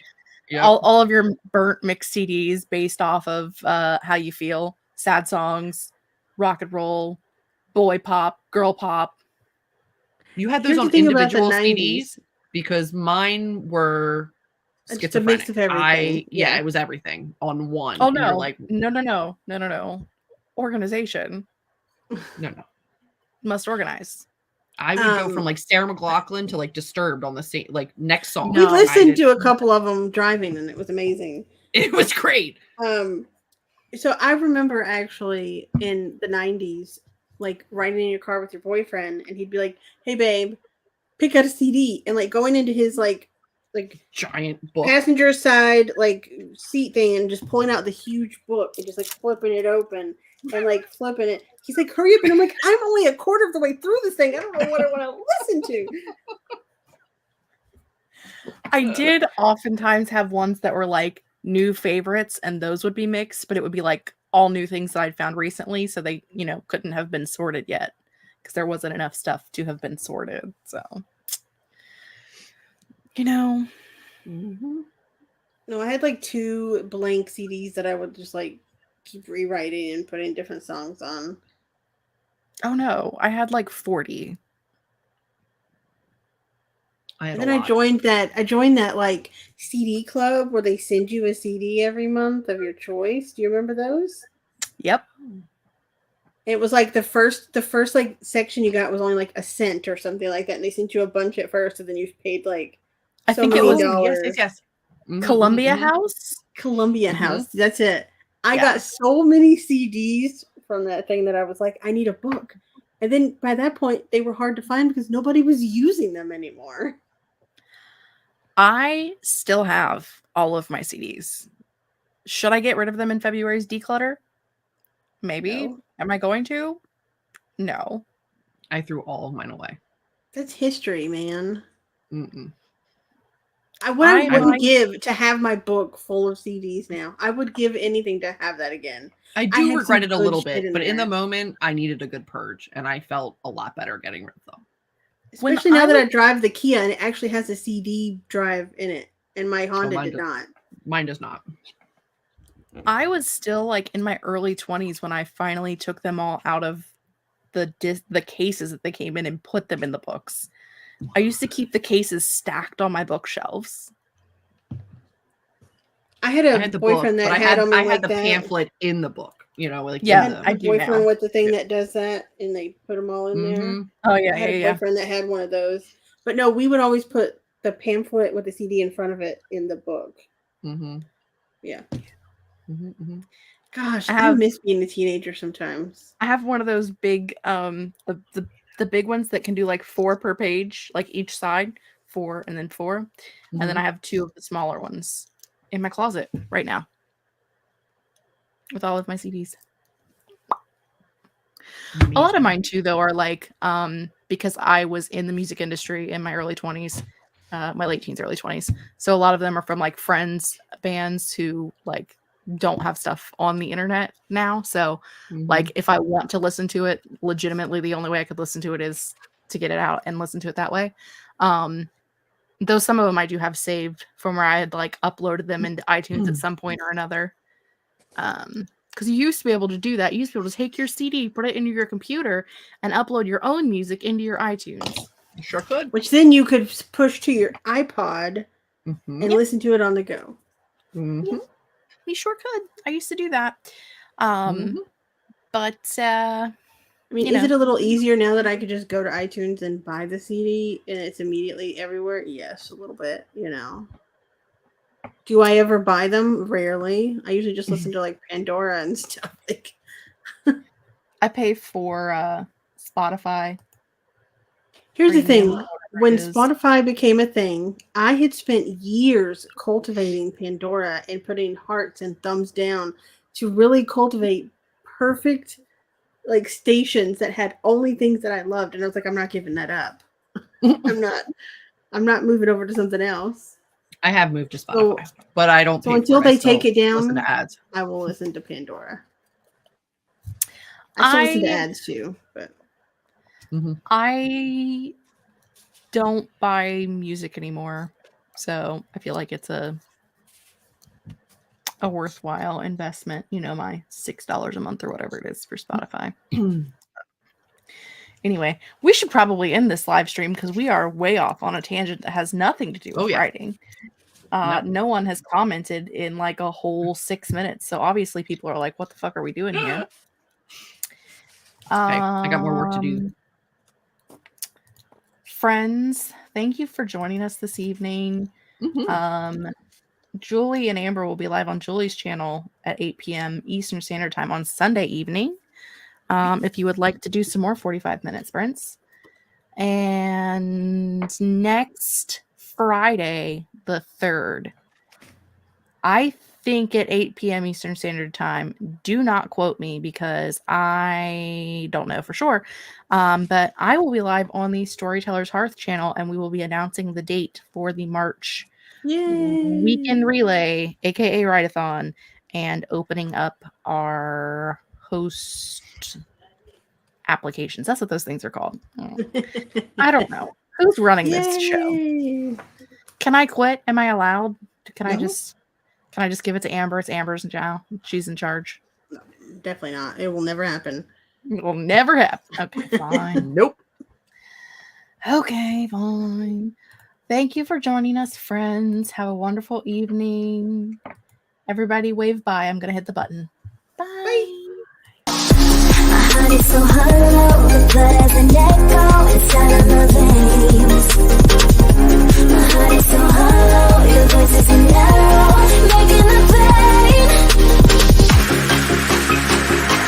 Yep. All of your burnt mixed CDs based off of how you feel, sad songs, rock and roll, boy pop, girl pop. You had those on individual CDs because mine were schizophrenic. Mix of everything. It was everything on one. Oh no, like no. Organization. No. Must organize. I would go from like Sarah McLachlan to like Disturbed on the same like next song. We listened to a couple of them driving, and it was amazing. It was great. So I remember actually in the 90s, like riding in your car with your boyfriend, and he'd be like, "Hey babe, pick out a CD," and like going into his like giant book passenger side like seat thing and just pulling out the huge book and just like flipping it open and like flipping it. He's like, "Hurry up!" And I'm like, "I'm only a quarter of the way through this thing. I don't know what I want to listen to." I did oftentimes have ones that were like new favorites, and those would be mixed, but it would be like all new things that I'd found recently, so they, couldn't have been sorted yet because there wasn't enough stuff to have been sorted. So, No, I had like 2 blank CDs that I would just like keep rewriting and putting different songs on. Oh no, I had like 40. And then I joined that like CD club where they send you a CD every month of your choice. Do you remember those? Yep. It was like the first like section you got was only like a cent or something like that, and they sent you a bunch at first, and then you paid like I think it was yes. Columbia House. Columbia House. That's it. I got so many CDs from that thing that I was like, I need a book. And then by that point, they were hard to find because nobody was using them anymore. I still have all of my CDs. Should I get rid of them in February's declutter? Maybe. No. Am I going to? No. I threw all of mine away. That's history, man. I wouldn't give to have my book full of CDs now. I would give anything to have that again. I do regret it a little bit, but in the moment, I needed a good purge, and I felt a lot better getting rid of them. Especially now that I drive the Kia, and it actually has a CD drive in it, and my Honda did not. Mine does not. I was still like in my early 20s when I finally took them all out of the cases that they came in and put them in the books. I used to keep the cases stacked on my bookshelves. I had a the book, boyfriend but that I had them I in had like the that. pamphlet in the book. You know, like Yeah, I had I a do boyfriend now. with the thing that does that, and they put them all in there. Mhm. Oh yeah, I had yeah, a yeah. boyfriend that had one of those. But no, we would always put the pamphlet with the CD in front of it in the book. Mhm. Yeah. Mhm. Mhm. Gosh, I I have- miss being a teenager sometimes. I have one of those big the big ones that can do like 4 per page, like each side, 4 and then 4. And then Mhm. I have 2 of the smaller ones in my closet right now with all of my CDs. A lot of mine too though are like because I was in the music industry in my early 20s, my late teens, early 20s. So a lot of them are from like friends bands who like don't have stuff on the internet now. So Mhm. like if I want to listen to it legitimately, the only way I could listen to it is to get it out and listen to it that way. Though some of them I do have saved from where I had like uploaded them into iTunes at some point or another. Because you used to be able to do that. You used to be able to take your CD, put it into your computer, and upload your own music into your iTunes. You sure could. Which then you could push to your iPod Mhm. and listen to it on the go. Mhm. We sure could. I used to do that. Mhm. But I mean, You is it know. a little easier now that I could just go to iTunes and buy the CD and it's immediately everywhere? Yes, a little bit, you know. Do I ever buy them? Rarely. I usually just listen to like Pandora and stuff. Like, I pay for Spotify. here's the Premium, thing. whatever it When is. Spotify became a thing, I had spent years cultivating Pandora and putting hearts and thumbs down to really cultivate perfect like stations that had only things that I loved. And I was like, I'm not giving that up. I'm not moving over to something else. I have moved to Spotify, but I don't. So pay until for it. I they take still it down, listen to ads. I will listen to Pandora. I still listen to ads too, but I don't buy music anymore, so I feel like it's a worthwhile investment. You know, my $6 a month or whatever it is for Spotify. Anyway, we should probably end this live stream because we are way off on a tangent that has nothing to do with writing. No one has commented in like a whole 6 minutes, so obviously people are like, "What the fuck are we doing here?" I got more work to do. Friends, thank you for joining us this evening. Julie and Amber will be live on Julie's channel at 8 p.m. Eastern Standard Time on Sunday evening. If you would like to do some more 45-minute sprints. And next Friday, the 3rd, I think at 8 p.m. Eastern Standard Time. Do not quote me because I don't know for sure. But I will be live on the Storytellers Hearth channel, and we will be announcing the date for the March weekend relay, aka Readathon, and opening up our host applications. That's what those things are called. I don't know. Who's running this show? Can I quit? Am I allowed? Can I just give it to Amber? It's Amber's now. She's in charge. No, definitely not. It will never happen. It will never happen. Okay, fine. Nope. Okay, fine. Thank you for joining us, friends. Have a wonderful evening. Everybody wave bye. I'm going to hit the button. Bye. My heart is so hollow, the blood has an echo inside of my veins. My heart is so hollow, your voice is an arrow.